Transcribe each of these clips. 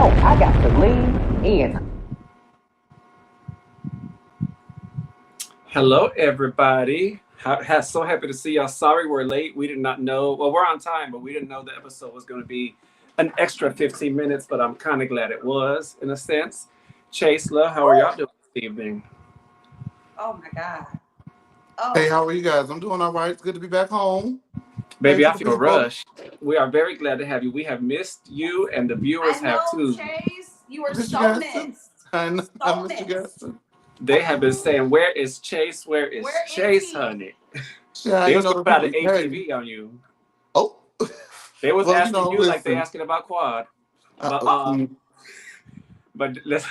I got to leave in. Hello, everybody. So happy to see y'all. Sorry we're late. We did not know. Well, we're on time, but we didn't know the episode was going to be an extra 15 minutes, but I'm kind of glad it was, in a sense. Chase, love, how are y'all doing this evening? Oh, my God. Hey, how are you guys? I'm doing all right. It's good to be back home. Baby, Hey I to the feel people. rushed. We are very glad to have you. We have missed you, and the viewers I know, have too. Chase. You were Missed you so guys too. missed. I So missed you guys missed. too. They have been saying, "Where is Chase? Where is Where is Chase, he? honey?" Yeah, They you was know going the to put out people. an Hey, ATV on you. oh, They was well, asking you like they listen. asking about Quad. Uh, But uh, but let's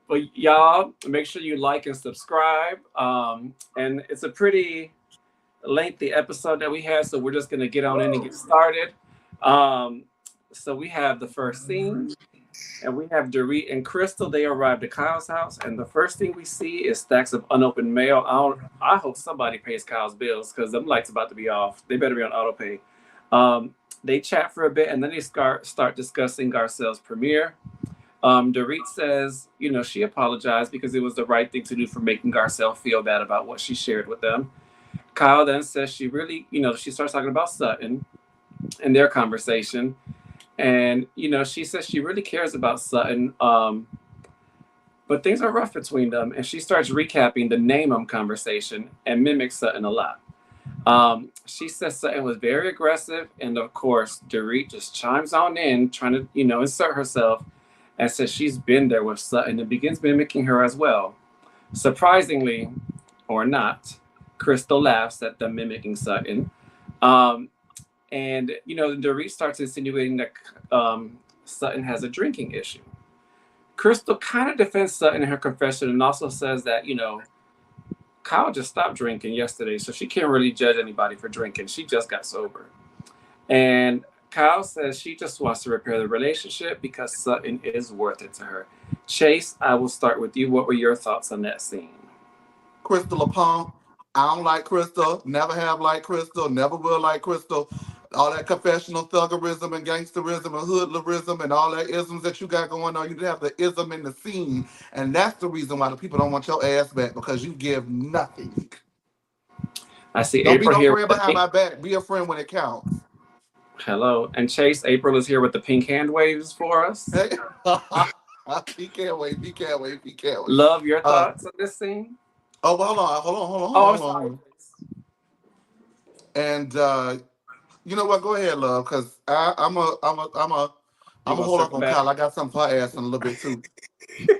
but y'all make sure you like and subscribe. And it's a pretty lengthy episode that we had, so we're just gonna get on in and get started. Um, so we have the first scene, and we have Dorit and Crystal. They arrived at Kyle's house, and the first thing we see is stacks of unopened mail. I hope somebody pays Kyle's bills because them lights about to be off. They better be on auto pay. They chat for a bit, and then they start discussing Garcelle's premiere. Dorit says, she apologized because it was the right thing to do for making Garcelle feel bad about what she shared with them. Kyle then says she really, she starts talking about Sutton and their conversation. And, she says she really cares about Sutton, but things are rough between them. And she starts recapping the name conversation and mimics Sutton a lot. She says Sutton was very aggressive. And of course, Dorit just chimes on in, trying to, insert herself and says she's been there with Sutton and begins mimicking her as well. Surprisingly, or not, Crystal laughs at them mimicking Sutton. And, Dorit starts insinuating that Sutton has a drinking issue. Crystal kind of defends Sutton in her confession and also says that, Kyle just stopped drinking yesterday, so she can't really judge anybody for drinking. She just got sober. And Kyle says she just wants to repair the relationship because Sutton is worth it to her. Chase, I will start with you. What were your thoughts on that scene? Crystal a punk. I don't like Crystal. Never have liked Crystal. Never will like Crystal. All that confessional thuggerism and gangsterism and hoodlerism and all that isms that you got going on, you have the ism in the scene, and that's the reason why the people don't want your ass back because you give nothing. I see Don't be April no here. friend behind my back. Be a friend when it counts. Hello. And Chase, April is here with the pink hand waves for us. Hey. He can't wait. He can't wait. He can't wait. Love, your thoughts on this scene? Oh, well, hold on. Oh, I'm sorry. And you know what? Go ahead, love, because I'm a hold up on Kyle. I got something for her ass in a little bit too.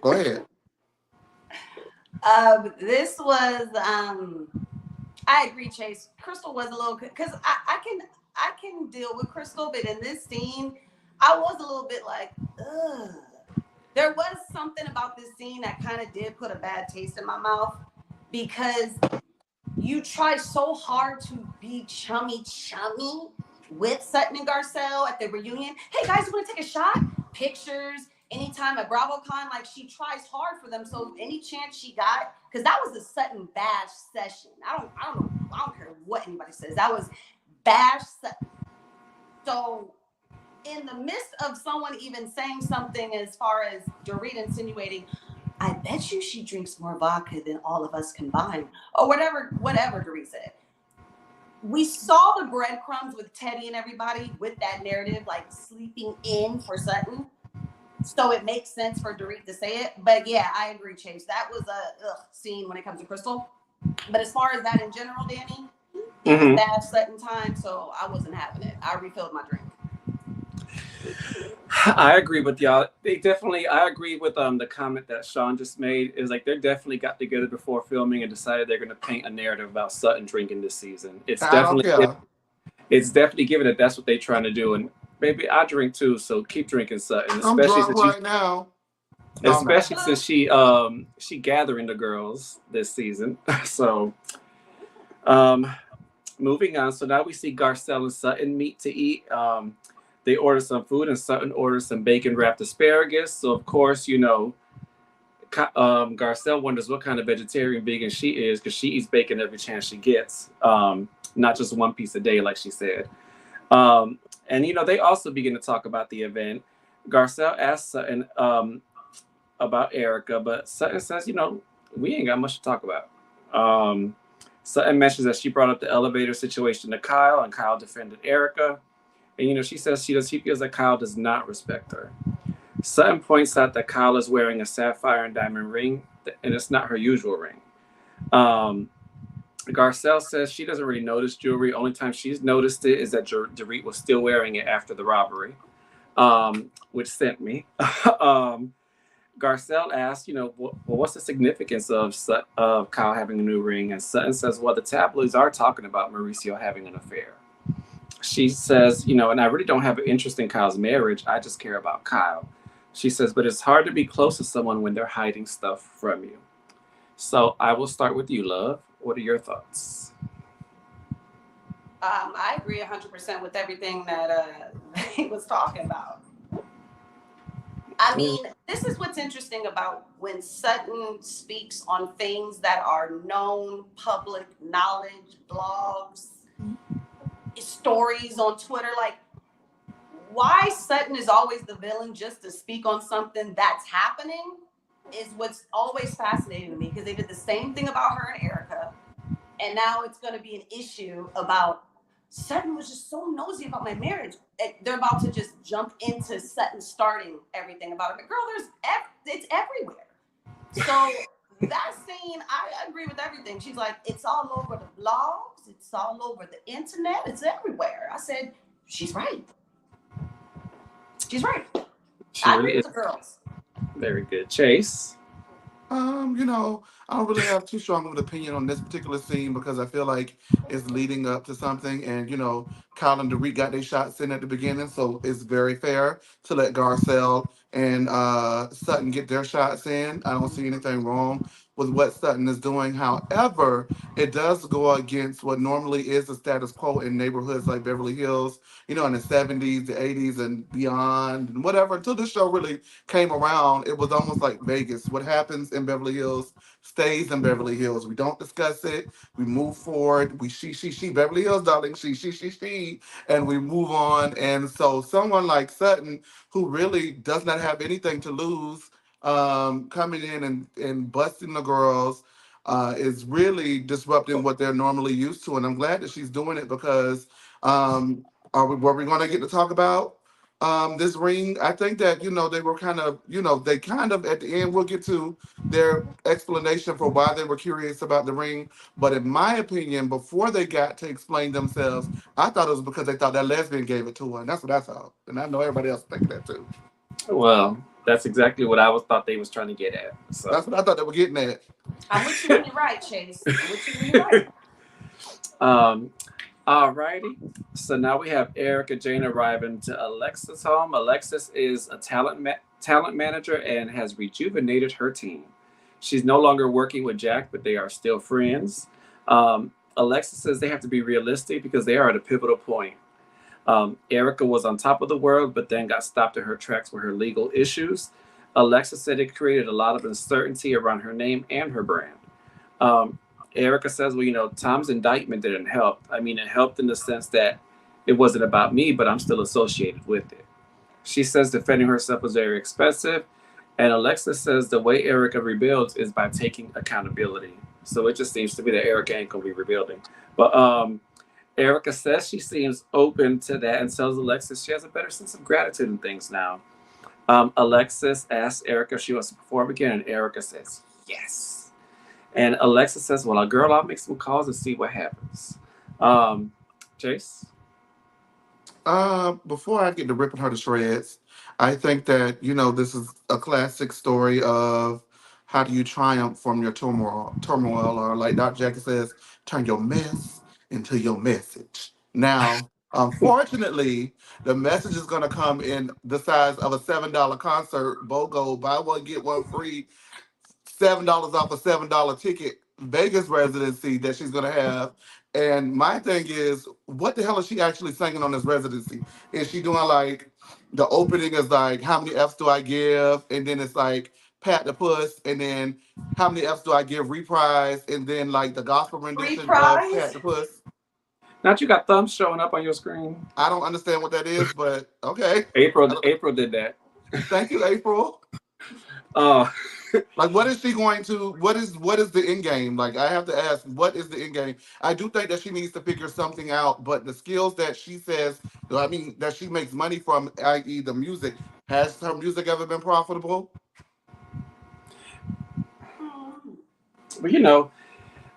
Go ahead. This was I agree, Chase. Crystal was a little, because I can deal with Crystal, but in this scene, I was a little bit like, ugh. There was something about this scene that kind of did put a bad taste in my mouth because you try so hard to be chummy with Sutton and Garcelle at the reunion. Hey guys, you want to take a shot? Pictures. Anytime at BravoCon, like she tries hard for them. So any chance she got, because that was a Sutton bash session. I don't care what anybody says. That was bash Sutton. So in the midst of someone even saying something as far as Dorit insinuating, I bet you she drinks more vodka than all of us combined, or whatever Dorit said. We saw the breadcrumbs with Teddy and everybody with that narrative, like sleeping in for Sutton. So it makes sense for Dorit to say it. But yeah, I agree, Chase. That was a scene when it comes to Crystal. But as far as that in general, Danny, it was bad Sutton time, so I wasn't having it. I refilled my drink. I agree with y'all. I agree with the comment that Sean just made. Is like they definitely got together before filming and decided they're going to paint a narrative about Sutton drinking this season. It's definitely given that that's what they're trying to do. And baby, I drink too, so keep drinking Sutton. I'm drunk right now. Especially since she gathering the girls this season. So moving on. So now we see Garcelle and Sutton meet to eat. They order some food, and Sutton orders some bacon-wrapped asparagus. So, of course, Garcelle wonders what kind of vegetarian vegan she is because she eats bacon every chance she gets, not just one piece a day, like she said. And, they also begin to talk about the event. Garcelle asks Sutton about Erika, but Sutton says, we ain't got much to talk about. Sutton mentions that she brought up the elevator situation to Kyle, and Kyle defended Erika. And, she says she feels that Kyle does not respect her. Sutton points out that Kyle is wearing a sapphire and diamond ring, and it's not her usual ring. Garcelle says she doesn't really notice jewelry. Only time she's noticed it is that Dorit was still wearing it after the robbery, which sent me. Garcelle asked, what's the significance of Kyle having a new ring? And Sutton says, well, the tabloids are talking about Mauricio having an affair. She says, and I really don't have an interest in Kyle's marriage. I just care about Kyle. She says, but it's hard to be close to someone when they're hiding stuff from you. So I will start with you, love. What are your thoughts? I agree 100% with everything that he was talking about. I mean, this is what's interesting about when Sutton speaks on things that are known, public knowledge, blogs, stories on Twitter. Like, why Sutton is always the villain just to speak on something that's happening is what's always fascinating to me, because they did the same thing about her and Erika, and now it's going to be an issue about Sutton was just so nosy about my marriage. They're about to just jump into Sutton starting everything about it. Girl, it's everywhere. So that scene, I agree with everything. She's like, it's all over the blogs. It's all over the internet. It's everywhere. I said, she's right. She's right. I agree with the girls. Very good. Chase? I don't really have too strong of an opinion on this particular scene because I feel like it's leading up to something. And, Kyle and Dorit got their shots in at the beginning. So it's very fair to let Garcelle and Sutton get their shots in. I don't see anything wrong with what Sutton is doing. However, it does go against what normally is the status quo in neighborhoods like Beverly Hills, in the 70s, the 80s, and beyond, and whatever. Until this show really came around, it was almost like Vegas. What happens in Beverly Hills stays in Beverly Hills. We don't discuss it. We move forward. We she, Beverly Hills, darling, she, and we move on. And so someone like Sutton, who really does not have anything to lose, coming in and busting the girls, is really disrupting what they're normally used to. And I'm glad that she's doing it because were we going to get to talk about this ring? I think that, they were kind of, they kind of at the end, we'll get to their explanation for why they were curious about the ring. But in my opinion, before they got to explain themselves, I thought it was because they thought that lesbian gave it to her. And that's what I thought. And I know everybody else thinking that too. Well, that's exactly what I thought they was trying to get at. So. That's what I thought they were getting at. I'm with you when you're right, Chase. I'm with you when you're right. All righty. So now we have Erika Jane arriving to Alexis' home. Alexis is a talent manager and has rejuvenated her team. She's no longer working with Jack, but they are still friends. Alexis says they have to be realistic because they are at a pivotal point. Erika was on top of the world, but then got stopped in her tracks with her legal issues. Alexis said it created a lot of uncertainty around her name and her brand. Erika says, well, Tom's indictment didn't help. I mean, it helped in the sense that it wasn't about me, but I'm still associated with it. She says defending herself was very expensive. And Alexis says the way Erika rebuilds is by taking accountability. So it just seems to be that Erika ain't going to be rebuilding. But Erika says she seems open to that and tells Alexis she has a better sense of gratitude and things now. Alexis asks Erika if she wants to perform again, and Erika says yes. And Alexis says, well, girl, I'll make some calls and see what happens. Chase? Before I get to ripping her to shreds, I think that, this is a classic story of how do you triumph from your turmoil, or like Dr. Jackie says, turn your mess into your message. Now, unfortunately, the message is going to come in the size of a $7 concert, BOGO, buy one, get one free, $7 off a $7 ticket Vegas residency that she's gonna have. And my thing is, what the hell is she actually singing on this residency? Is she doing like the opening is like, how many F's do I give? And then it's like Pat the Puss, and then how many F's do I give reprise? And then like the gospel rendition of Pat the Puss. Not you got thumbs showing up on your screen. I don't understand what that is, but okay. April did that. Thank you, April. Like, what is she going to? What is the end game? Like, I have to ask, what is the end game? I do think that she needs to figure something out. But the skills that she says, I mean, that she makes money from, i.e., the music. Has her music ever been profitable? But you know,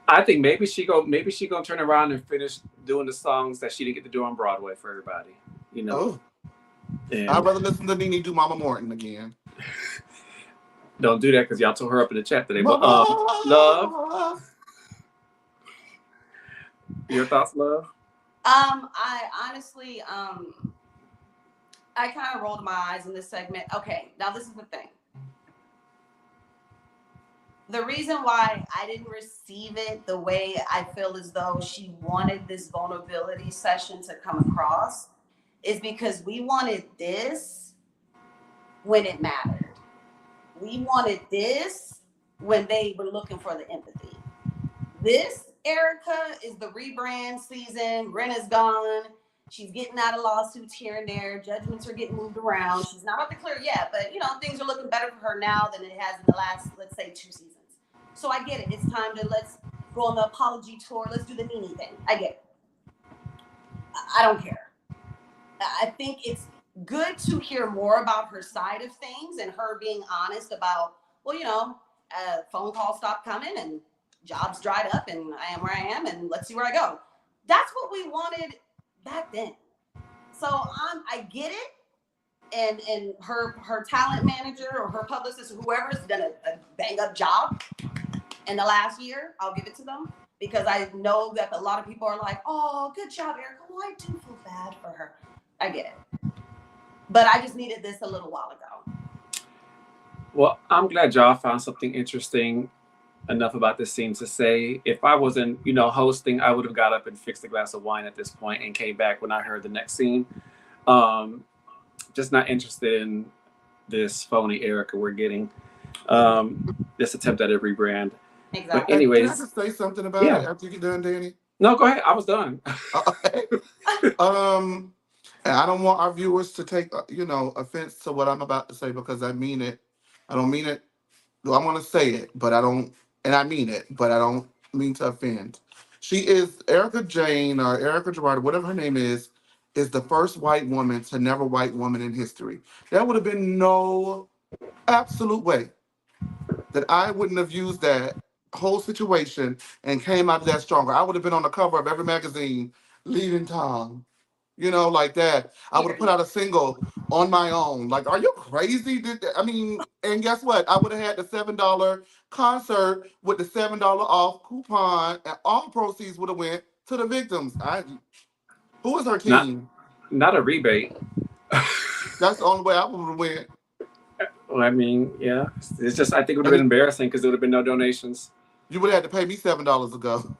I think maybe she gonna turn around and finish doing the songs that she didn't get to do on Broadway for everybody. You know. Oh. And I'd rather listen to Nene do Mama Morton again. don't do that because y'all told her up in the chat today. But Mama. Love, your thoughts, Love? I honestly, I kind of rolled my eyes in this segment. Okay, now this is the thing. The reason why I didn't receive it the way I feel as though she wanted this vulnerability session to come across is because we wanted this when it mattered. We wanted this when they were looking for the empathy. This, Erika, is the rebrand season. Ren is gone. She's getting out of lawsuits here and there. Judgments are getting moved around. She's not up to clear yet, but you know, things are looking better for her now than it has in the last, let's say, 2 seasons. So I get it. It's time to let's go on the apology tour. Let's do the Nene thing. I get it. I don't care. I think it's good to hear more about her side of things and her being honest about, well, you know, phone calls stopped coming and jobs dried up and I am where I am and let's see where I go. That's what we wanted back then. So I get it. And her talent manager or her publicist or whoever's done a bang up job in the last year, I'll give it to them because I know that a lot of people are like, oh, good job, Erika. Well, I do feel bad for her. I get it. But I just needed this a little while ago. Well, I'm glad y'all found something interesting enough about this scene to say. If I wasn't, you know, hosting, I would have got up and fixed a glass of wine at this point and came back when I heard the next scene. Just not interested in this phony Erika we're getting. This attempt at a rebrand. Exactly. But anyways, can I just say something about it after you get done, Danny? No, go ahead. I was done. And I don't want our viewers to take, offense to what I'm about to say because I mean it. I don't mean it. I want to say it, but I don't, and I mean it, but I don't mean to offend. She is Erika Jane or Erika Gerard, whatever her name is the first white woman to never white woman in history. There would have been no absolute way that I wouldn't have used that whole situation and came out of that stronger. I would have been on the cover of every magazine, leading Tom, like that. I would have put out a single on my own. Like, are you crazy? And guess what? I would have had the $7 concert with the $7 off coupon, and all proceeds would have went to the victims. Who was her team? Not a rebate. That's the only way I would have went. Well, I mean, yeah. It's just, I think it would have been embarrassing because there would have been no donations. You would have had to pay me $7 ago.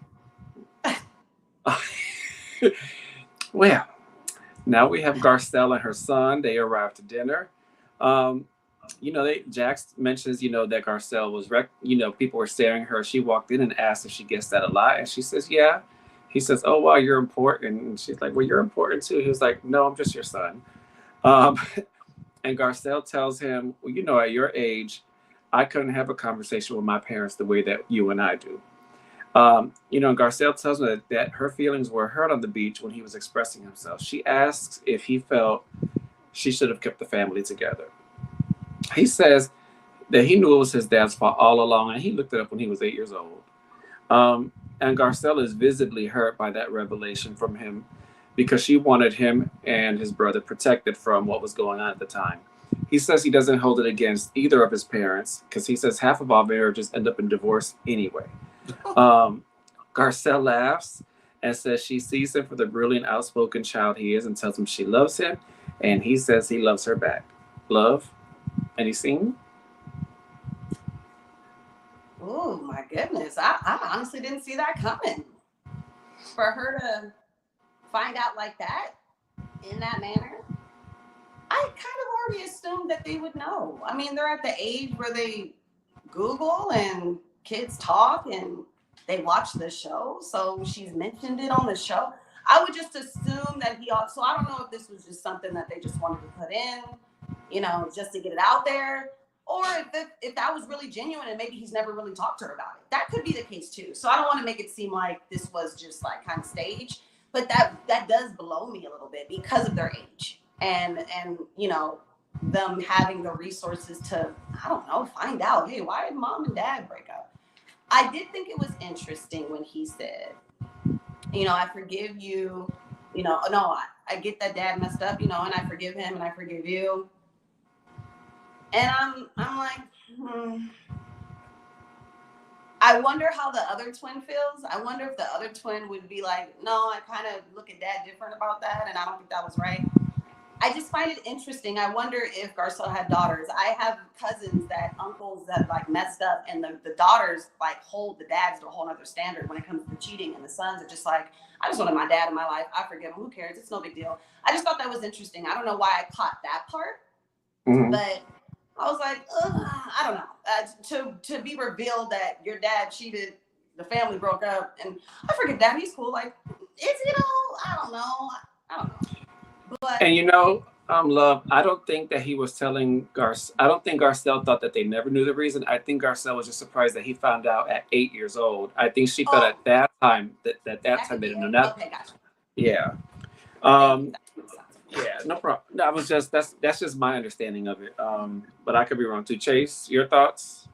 Well, now we have Garcelle and her son. They arrived to dinner. Jax mentions, that Garcelle was, people were staring at her. She walked in and asked if she guessed that a lot. And she says, yeah. He says, oh, wow, you're important. And she's like, well, you're important too. He was like, no, I'm just your son. And Garcelle tells him, well, at your age, I couldn't have a conversation with my parents the way that you and I do. And Garcelle tells me that her feelings were hurt on the beach when he was expressing himself. She asks if he felt she should have kept the family together. He says that he knew it was his dad's fault all along, and he looked it up when he was 8 years old. And Garcelle is visibly hurt by that revelation from him because she wanted him and his brother protected from what was going on at the time. He says he doesn't hold it against either of his parents because he says half of all marriages end up in divorce anyway. Garcelle laughs and says she sees him for the brilliant, outspoken child he is and tells him she loves him, and he says he loves her back. Love? Any scene? Oh my goodness. I honestly didn't see that coming. For her to find out like that, in that manner, I kind of already assumed that they would know. I mean, they're at the age where they Google and kids talk and they watch the show. So she's mentioned it on the show. I would just assume that so I don't know if this was just something that they just wanted to put in you know, just to get it out there. Or if that was really genuine and maybe he's never really talked to her about it. That could be the case too. So I don't want to make it seem like this was just like kind of staged, but that does blow me a little bit because of their age and you know, them having the resources to, I don't know, find out, hey, why did mom and dad break up? I did think it was interesting when he said, you know, I forgive you, you know, no, I get that dad messed up, you know, and I forgive him and I forgive you. And I'm like, I wonder how the other twin feels. I wonder if the other twin would be like, no, I kind of look at dad different about that, and I don't think that was right. I just find it interesting. I wonder if Garcelle had daughters. I have cousins uncles that like messed up, and the daughters like hold the dads to a whole other standard when it comes to cheating, and the sons are just like, I just wanted my dad in my life. I forgive him. Who cares? It's no big deal. I just thought that was interesting. I don't know why I caught that part, but I was like, I don't know. To be revealed that your dad cheated, the family broke up, and I forget that he's cool. Like, is he though? I don't know. But And you know, love, I don't think that he was telling I don't think Garcelle thought that they never knew the reason. I think Garcelle was just surprised that he found out at 8 years old. I think she thought at that time that time they didn't know that. Okay, gotcha. Yeah. Yeah, no problem. That was just that's just my understanding of it. But I could be wrong too. Chase, your thoughts?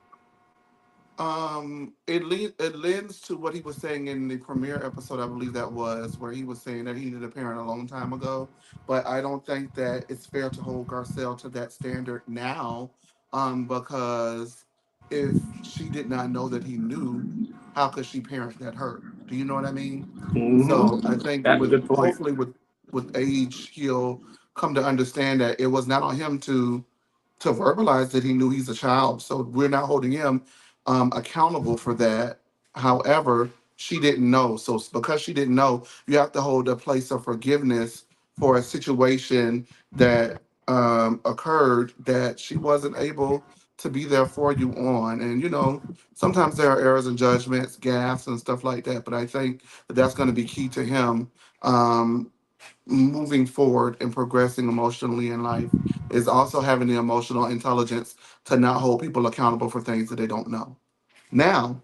It lends to what he was saying in the premiere episode, I believe that was, where he was saying that he needed a parent a long time ago. But I don't think that it's fair to hold Garcelle to that standard now, because if she did not know that he knew, how could she parent that hurt? Do you know what I mean? So I think That's a good point. hopefully with age he'll come to understand that it was not on him to verbalize that he knew he's a child. So we're not holding him accountable for that. However, she didn't know. So because she didn't know, you have to hold a place of forgiveness for a situation that occurred that she wasn't able to be there for you on. And, you know, sometimes there are errors in judgments, gaffes, and stuff like that. But I think that that's going to be key to him moving forward and progressing emotionally in life, is also having the emotional intelligence to not hold people accountable for things that they don't know. Now,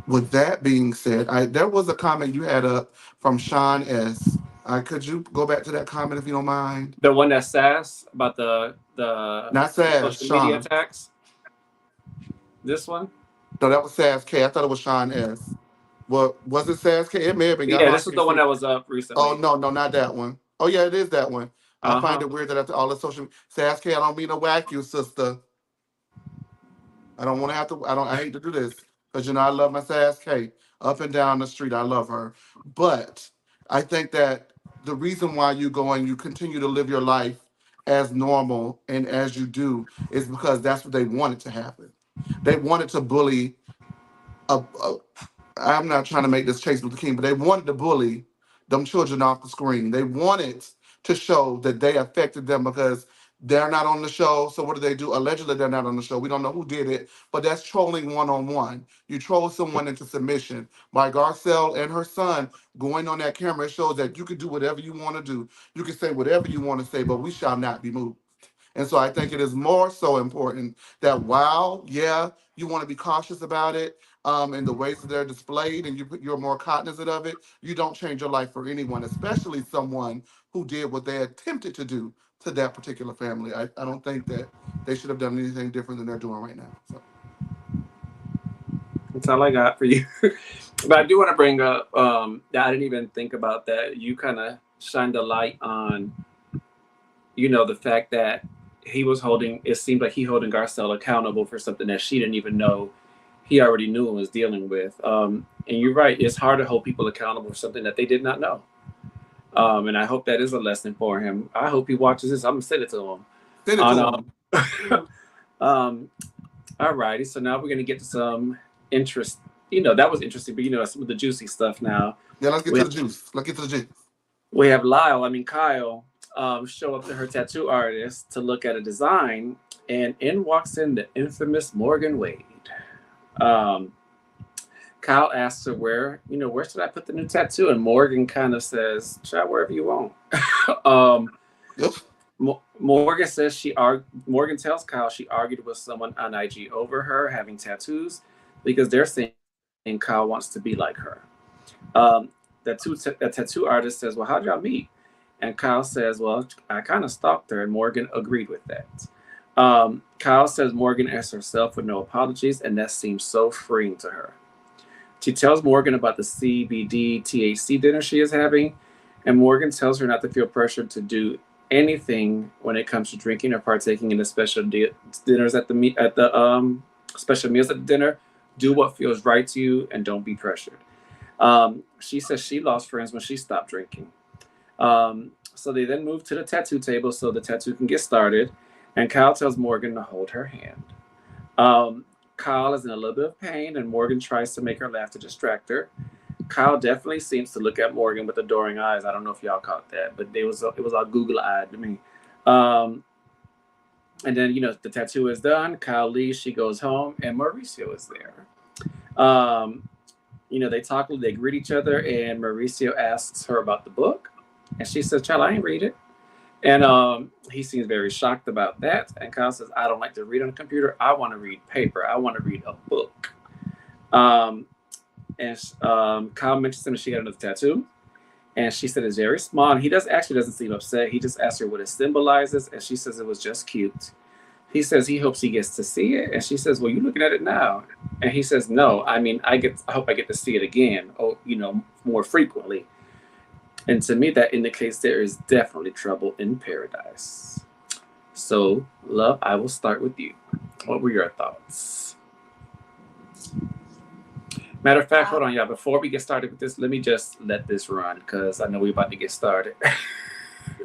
with that being said, there was a comment you had up from Sean S. Could you go back to that comment if you don't mind? The one that says about the Not Sass, social media Sean. attacks. This one? No, that was Sass K. I thought it was Sean S. What was it, Sass K? It may have been. Yeah, this is the one that was up recently. Oh no, not that one. Oh yeah, it is that one. I find it weird that after all the social Sass K, I don't mean to whack you, sister. I don't want to have to. I hate to do this because you know I love my Sass K up and down the street. I love her, but I think that the reason why you go and you continue to live your life as normal and as you do is because that's what they wanted to happen. They wanted to bully. I'm not trying to make this Chase Luther King, but they wanted to bully them children off the screen. They wanted to show that they affected them because they're not on the show. So what do? Allegedly, they're not on the show. We don't know who did it, but that's trolling one-on-one. You troll someone into submission. By Garcelle and her son going on that camera, it shows that you can do whatever you want to do. You can say whatever you want to say, but we shall not be moved. And so I think it is more so important that while, yeah, you want to be cautious about it, in the ways that they're displayed, and you're more cognizant of it, you don't change your life for anyone, especially someone who did what they attempted to do to that particular family. I don't think that they should have done anything different than they're doing right now. So that's all I got for you. But I do want to bring up, I didn't even think about that. You kind of shined a light on, you know, the fact that it seemed like he holding Garcelle accountable for something that she didn't even know he already knew and was dealing with. And you're right, it's hard to hold people accountable for something that they did not know. And I hope that is a lesson for him. I hope he watches this. I'm gonna send it to him. send it to him. All righty, so now we're gonna get to some interest. You know, that was interesting, but you know, some of the juicy stuff now. Yeah, let's get to the juice. We have Kyle, show up to her tattoo artist to look at a design, and in walks in the infamous Morgan Wade. Kyle asks her where should I put the new tattoo? And Morgan kind of says, try wherever you want. Yep. Morgan says Morgan tells Kyle she argued with someone on IG over her having tattoos because they're saying Kyle wants to be like her. Um, the tattoo artist says, "Well, how'd y'all meet?" And Kyle says, "Well, I kind of stalked her," and Morgan agreed with that. Kyle says Morgan asked herself for no apologies, and that seems so freeing to her. She tells Morgan about the CBD THC dinner she is having, and Morgan tells her not to feel pressured to do anything when it comes to drinking or partaking in the special dinners at the special meals at the dinner. Do what feels right to you, and don't be pressured. She says she lost friends when she stopped drinking. So they then move to the tattoo table so the tattoo can get started, and Kyle tells Morgan to hold her hand. Kyle is in a little bit of pain, and Morgan tries to make her laugh to distract her. Kyle definitely seems to look at Morgan with adoring eyes. I don't know if y'all caught that, but it was all Google-eyed to me. And then, the tattoo is done. Kyle leaves. She goes home, and Mauricio is there. They talk, they greet each other, and Mauricio asks her about the book. And she says, "Child, I ain't read it." And he seems very shocked about that. And Kyle says, "I don't like to read on the computer. I want to read paper. I want to read a book." Kyle mentions to him she got another tattoo. And she said it's very small. And he doesn't seem upset. He just asked her what it symbolizes. And she says it was just cute. He says he hopes he gets to see it. And she says, "Well, you're looking at it now." And he says, "No, I mean, I hope I get to see it again, more frequently." And to me, that indicates there is definitely trouble in paradise. So, love, I will start with you. What were your thoughts? Matter of fact, hold on, y'all. Before we get started with this, let me just let this run because I know we're about to get started.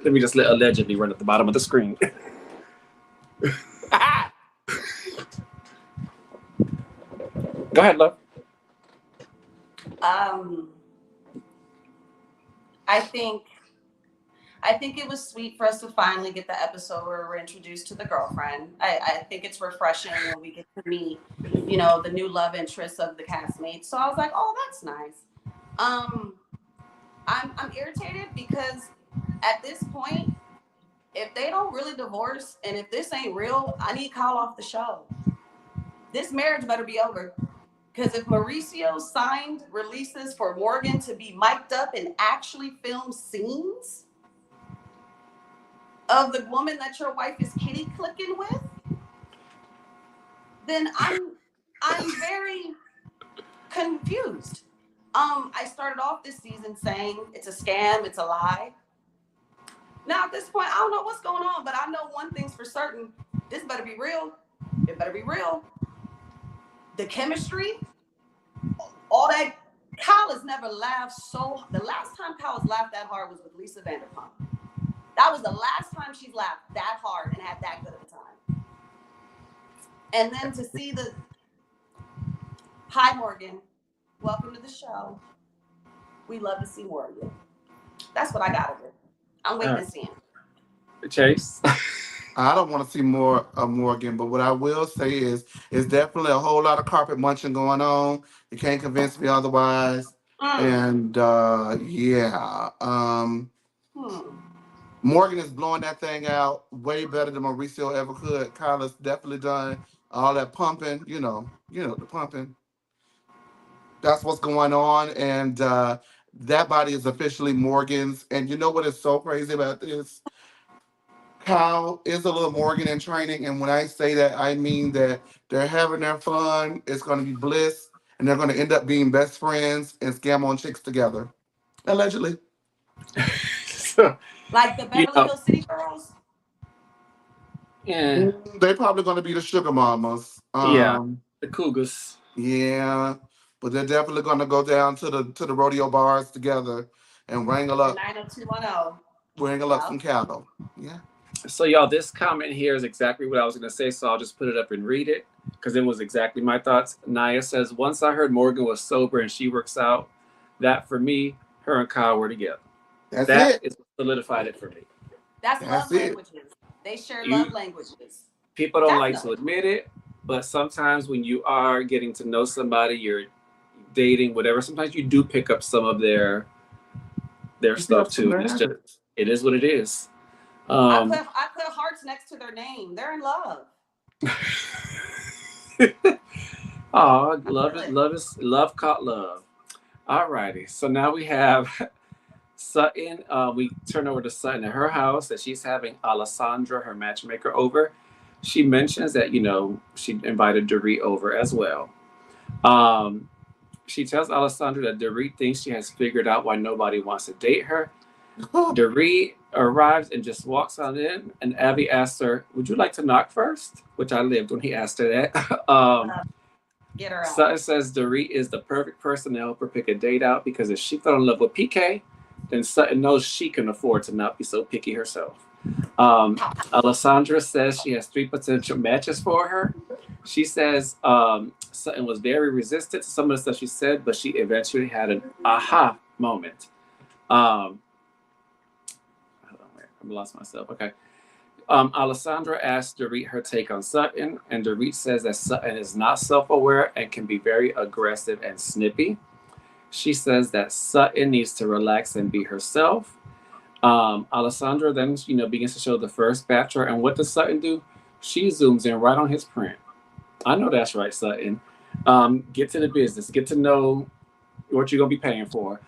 Let me just let allegedly run at the bottom of the screen. Go ahead, love. I think it was sweet for us to finally get the episode where we're introduced to the girlfriend. I think it's refreshing when we get to meet, the new love interest of the castmates. So I was like, oh, that's nice. I'm irritated because at this point, if they don't really divorce and if this ain't real, I need Kyle off the show. This marriage better be over. Because if Mauricio signed releases for Morgan to be mic'd up and actually film scenes of the woman that your wife is kitty clicking with, then I'm very confused. I started off this season saying it's a scam, it's a lie. Now at this point, I don't know what's going on, but I know one thing's for certain. This better be real. It better be real. The chemistry, all that. Kyle has never laughed the last time Kyle has laughed that hard was with Lisa Vanderpump. That was the last time she's laughed that hard and had that good of a time. And then to see hi Morgan, welcome to the show. We love to see more of you. That's what I got of it. I'm waiting to see him. Chase? I don't want to see more of Morgan, but what I will say is it's definitely a whole lot of carpet munching going on. You can't convince me otherwise. And Morgan is blowing that thing out way better than Mauricio ever could. Kyle has definitely done all that pumping, the pumping. That's what's going on. And that body is officially Morgan's. And you know what is so crazy about this? Kyle is a little Morgan in training. And when I say that, I mean that they're having their fun. It's going to be bliss. And they're going to end up being best friends and scam on chicks together. Allegedly. Like the Beverly Hills City Girls? Yeah. They're probably going to be the sugar mamas. The cougars. Yeah. But they're definitely going to go down to the rodeo bars together and wrangle up. 90210. Wrangle up some cattle. Yeah. So y'all, this comment here is exactly what I was going to say, so I'll just put it up and read it because it was exactly my thoughts. Naya says, "Once I heard Morgan was sober and she works out, that for me, her and Kyle were together. That is what solidified it for me." That's love languages. They share love languages. People don't like to admit it, but sometimes when you are getting to know somebody, you're dating, whatever, sometimes you do pick up some of their stuff too. It's just, it is what it is. Um, I put hearts next to their name. They're in love. oh, Good. love caught love. All righty. So now we have Sutton. We turn over to Sutton at her house that she's having Alessandra, her matchmaker, over. She mentions that, she invited Dorit over as well. Um, she tells Alessandra that Dorit thinks she has figured out why nobody wants to date her. Dorit arrives and just walks on in, and Abby asks her, "Would you like to knock first?" Which I lived when he asked her that. Get her out. Sutton says Dorit is the perfect person to help her pick a date out because if she fell in love with PK, then Sutton knows she can afford to not be so picky herself. Alessandra says she has 3 potential matches for her. She says Sutton was very resistant to some of the stuff she said, but she eventually had an aha moment. Hold on, I lost myself. Okay. Alessandra asked Dorit her take on Sutton, and Dorit says that Sutton is not self-aware and can be very aggressive and snippy. She says that Sutton needs to relax and be herself. Alessandra then, begins to show the first bachelor, and what does Sutton do? She zooms in right on his print. I know that's right, Sutton. Get to the business. Get to know what you're gonna be paying for.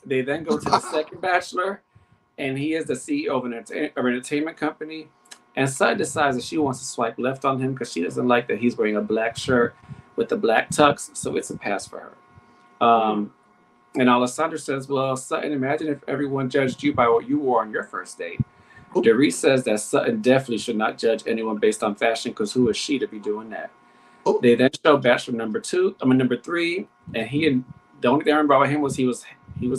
They then go to the second bachelor, and he is the CEO of an entertainment company. And Sutton decides that she wants to swipe left on him because she doesn't like that he's wearing a black shirt with the black tux, so it's a pass for her. And Alessandra says, "Well, Sutton, imagine if everyone judged you by what you wore on your first date." Dorit says that Sutton definitely should not judge anyone based on fashion because who is she to be doing that? They then show bachelor number 3, and the only thing I remember about him was he was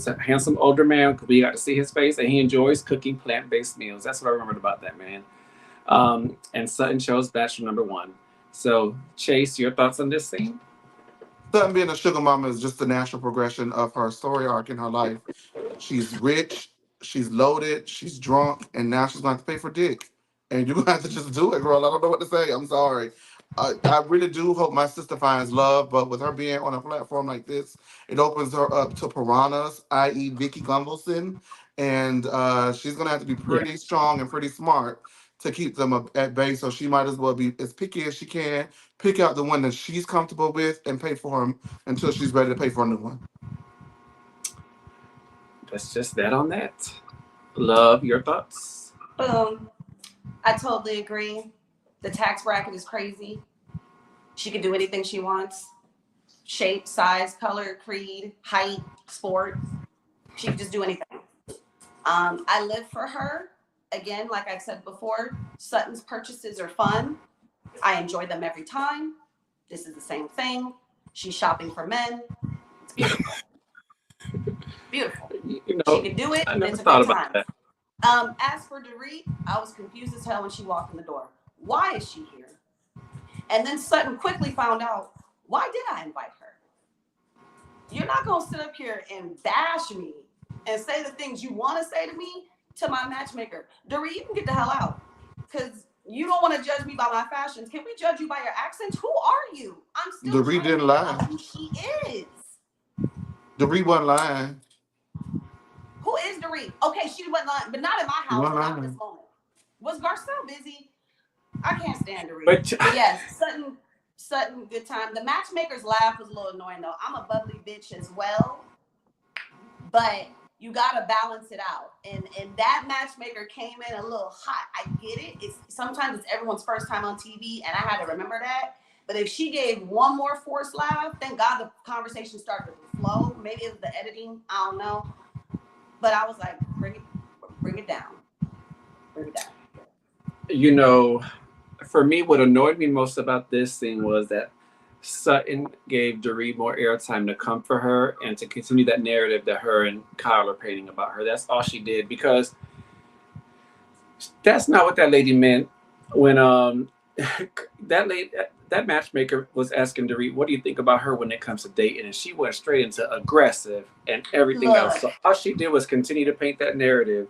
a handsome older man because we got to see his face, and he enjoys cooking plant-based meals. That's what I remembered about that man. And Sutton chose bachelor number 1. So, Chase, your thoughts on this scene? Sutton being a sugar mama is just the natural progression of her story arc in her life. She's rich, she's loaded, she's drunk, and now she's going to have to pay for dick. And you're going to have to just do it, girl. I don't know what to say. I'm sorry. I really do hope my sister finds love, but with her being on a platform like this, it opens her up to piranhas, i.e. Vicky Gunvalson, and she's going to have to be pretty strong and pretty smart to keep them at bay, so she might as well be as picky as she can, pick out the one that she's comfortable with, and pay for him until she's ready to pay for a new one. That's just that on that. Love, your thoughts? Boom. I totally agree. The tax bracket is crazy. She can do anything she wants. Shape, size, color, creed, height, sport. She can just do anything. I live for her. Again, like I said before, Sutton's purchases are fun. I enjoy them every time. This is the same thing. She's shopping for men. It's beautiful. Beautiful. She can do it, and it's a good time. As for Dorit, I was confused as hell when she walked in the door. Why is she here? And then Sutton quickly found out, why did I invite her? You're not going to sit up here and bash me and say the things you want to say to me to my matchmaker. Dorit, you can get the hell out. Because you don't want to judge me by my fashions. Can we judge you by your accents? Who are you? I'm still Dorit trying didn't to lie. know who she is. Dorit wasn't lying. Who is Dorit? Okay, she wasn't lying, but not in my house, not in this moment. Was Garcelle busy? I can't stand Dorit. But yes, Sutton, good time. The matchmaker's laugh was a little annoying though. I'm a bubbly bitch as well, but you gotta balance it out. And that matchmaker came in a little hot. I get it. Sometimes it's everyone's first time on TV, and I had to remember that. But if she gave one more forced laugh, thank God the conversation started to flow. Maybe it was the editing. I don't know. But I was like, bring it down. Bring it down. For me, what annoyed me most about this scene was that Sutton gave Dorit more airtime to comfort her and to continue that narrative that her and Kyle are painting about her. That's all she did, because that's not what that lady meant when that matchmaker was asking Dorit, "What do you think about her when it comes to dating?" And she went straight into aggressive and everything else. So all she did was continue to paint that narrative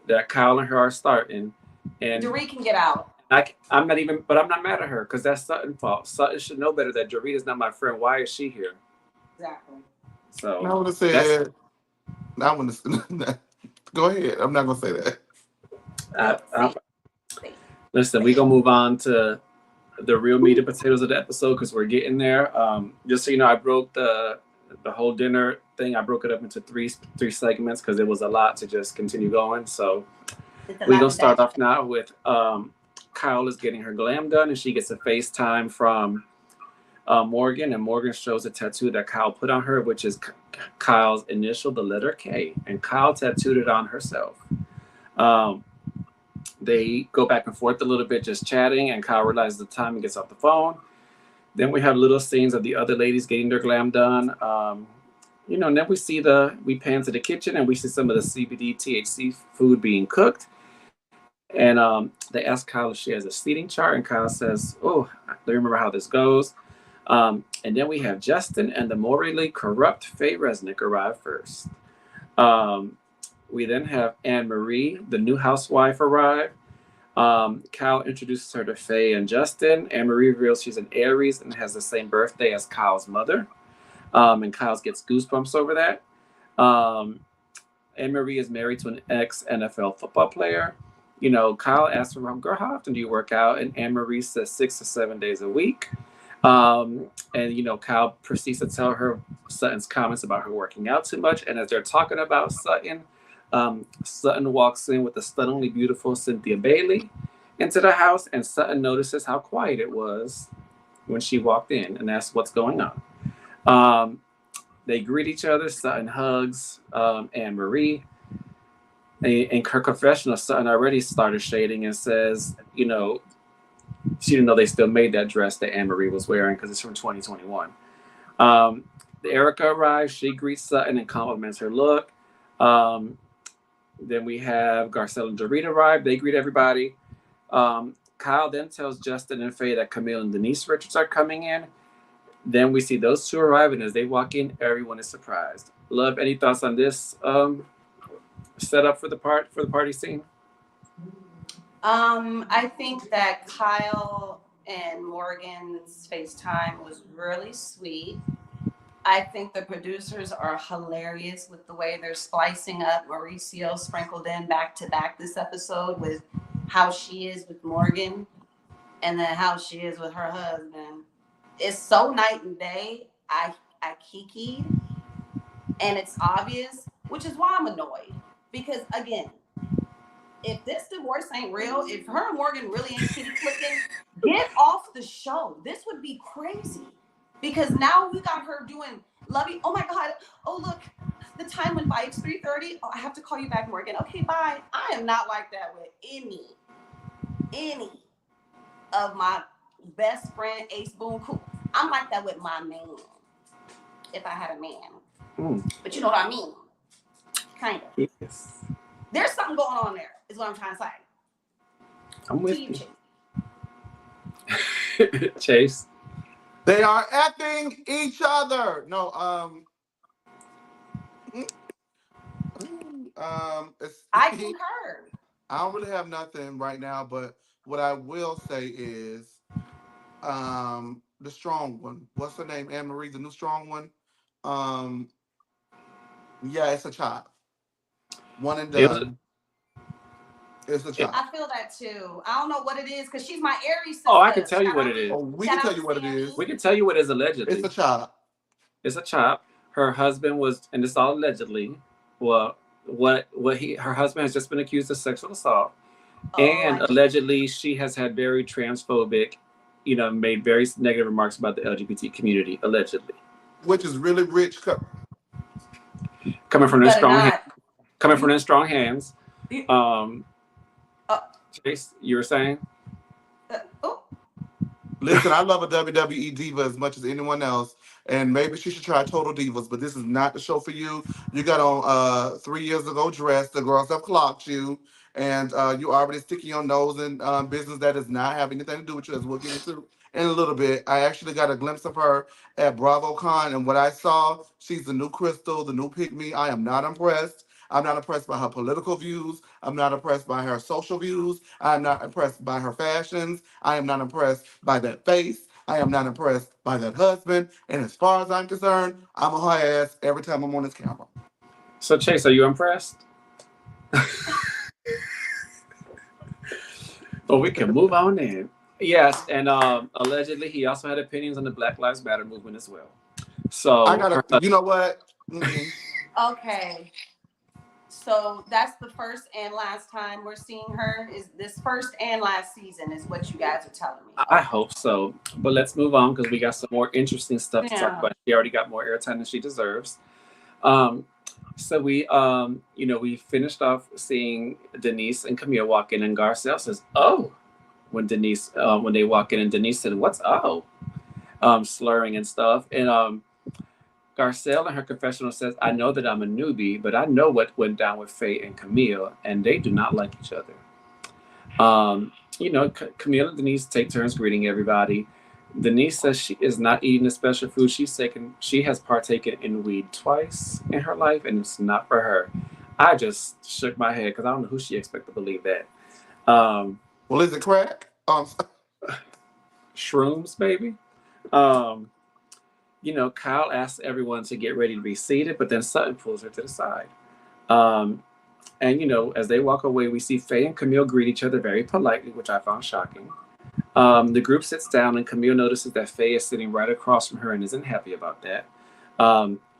that Kyle and her are starting. And Dorit can get out. I'm not mad at her because that's Sutton's fault. Sutton should know better that Dorit is not my friend. Why is she here? Exactly. So I would have said, go ahead. I'm not going to say that. Listen, we're going to move on to the real meat and potatoes of the episode because we're getting there. Just so you know, I broke the whole dinner thing. I broke it up into three segments because it was a lot to just continue going. So we're going to start off now with Kyle is getting her glam done, and she gets a FaceTime from Morgan, and Morgan shows a tattoo that Kyle put on her, which is Kyle's initial, the letter K, and Kyle tattooed it on herself. They go back and forth a little bit, just chatting, and Kyle realizes the time and gets off the phone. Then we have little scenes of the other ladies getting their glam done. And then we pan to the kitchen and we see some of the CBD THC food being cooked. And they ask Kyle if she has a seating chart, and Kyle says, "Oh, I remember how this goes." And then we have Justin and the morally corrupt Faye Resnick arrive first. We then have Anne-Marie, the new housewife, arrive. Kyle introduces her to Faye and Justin. Anne-Marie reveals she's an Aries and has the same birthday as Kyle's mother. And Kyle gets goosebumps over that. Anne-Marie is married to an ex-NFL football player. Kyle asks her, "Girl, how often do you work out?" And Anne-Marie says 6 to 7 days a week. And Kyle proceeds to tell her Sutton's comments about her working out too much. And as they're talking about Sutton, Sutton walks in with the stunningly beautiful Cynthia Bailey into the house, and Sutton notices how quiet it was when she walked in and asks what's going on. They greet each other. Sutton hugs Anne-Marie. In her confessional, Sutton already started shading and says, she didn't know they still made that dress that Anne-Marie was wearing because it's from 2021. Erika arrives. She greets Sutton and compliments her look. Then we have Garcelle and Dorits arrive. They greet everybody. Kyle then tells Justin and Faye that Camille and Denise Richards are coming in. Then we see those two arrive, and as they walk in, everyone is surprised. Love, any thoughts on this setup for the party scene? I think that Kyle and Morgan's FaceTime was really sweet. I think the producers are hilarious with the way they're splicing up Mauricio sprinkled in back to back this episode with how she is with Morgan and then how she is with her husband. It's so night and day. I kikied, and it's obvious, which is why I'm annoyed. Because again, if this divorce ain't real, if her and Morgan really ain't kitty clicking, get off the show. This would be crazy. Because now we got her doing lovey. Oh my God. Oh, look, the time went by. It's 3:30. Oh, I have to call you back, Morgan. Okay, bye. I am not like that with any of my best friend, Ace Boone Cool. I'm like that with my man. If I had a man. But you know what I mean? Kind of. Yes. There's something going on there, is what I'm trying to say. I'm with you. Chase. They are effing each other. No, I concur. I don't really have nothing right now, but what I will say is, the strong one. What's her name? Anne-Marie, the new strong one. Yeah, it's a chop. One and done. It's a chop. I feel that too. I don't know what it is because she's my Aries sister. Oh, I can tell you what it is. Oh, we can tell you what it is. We can tell you what it is allegedly. It's a chop. It's a chop. Her husband was, and it's all allegedly. Well, her husband has just been accused of sexual assault, and allegedly she has had very transphobic, made very negative remarks about the LGBT community. Allegedly, which is really rich. Coming from their strong hands. Chase, you were saying? Listen, I love a WWE diva as much as anyone else, and maybe she should try Total Divas, but this is not the show for you. You got on 3 years ago dress, the girls have clocked you, and you already sticking your nose in business that does not have anything to do with you, as we'll get into in a little bit. I actually got a glimpse of her at BravoCon, and what I saw, she's the new Crystal, the new Pick-Me. I am not impressed. I'm not impressed by her political views. I'm not impressed by her social views. I'm not impressed by her fashions. I am not impressed by that face. I am not impressed by that husband. And as far as I'm concerned, I'm on her ass every time I'm on this camera. So Chase, are you impressed? Well, we can move on in. Yes, and allegedly he also had opinions on the Black Lives Matter movement as well. I So gotta, you know what? Mm-mm. Okay. So that's the first and last time we're seeing her. Is this first and last season? Is what you guys are telling me? I Okay. hope so. But let's move on because we got some more interesting stuff to talk Yeah. about. She already got more airtime than she deserves. Um, so we finished off seeing Denise and Camille walk in, and Garcelle says, "Oh," when they walk in, and Denise said, "What's oh?" Slurring and stuff, and Garcelle in her confessional says, "I know that I'm a newbie, but I know what went down with Faye and Camille, and they do not like each other." Camille and Denise take turns greeting everybody. Denise says she is not eating the special food. She has partaken in weed twice in her life, and it's not for her. I just shook my head because I don't know who she expected to believe that. Well, is it crack? Shrooms, baby. Um, Kyle asks everyone to get ready to be seated, but then Sutton pulls her to the side. Um, and as they walk away, we see Faye and Camille greet each other very politely, which I found shocking. The group sits down, and Camille notices that Faye is sitting right across from her and isn't happy about that.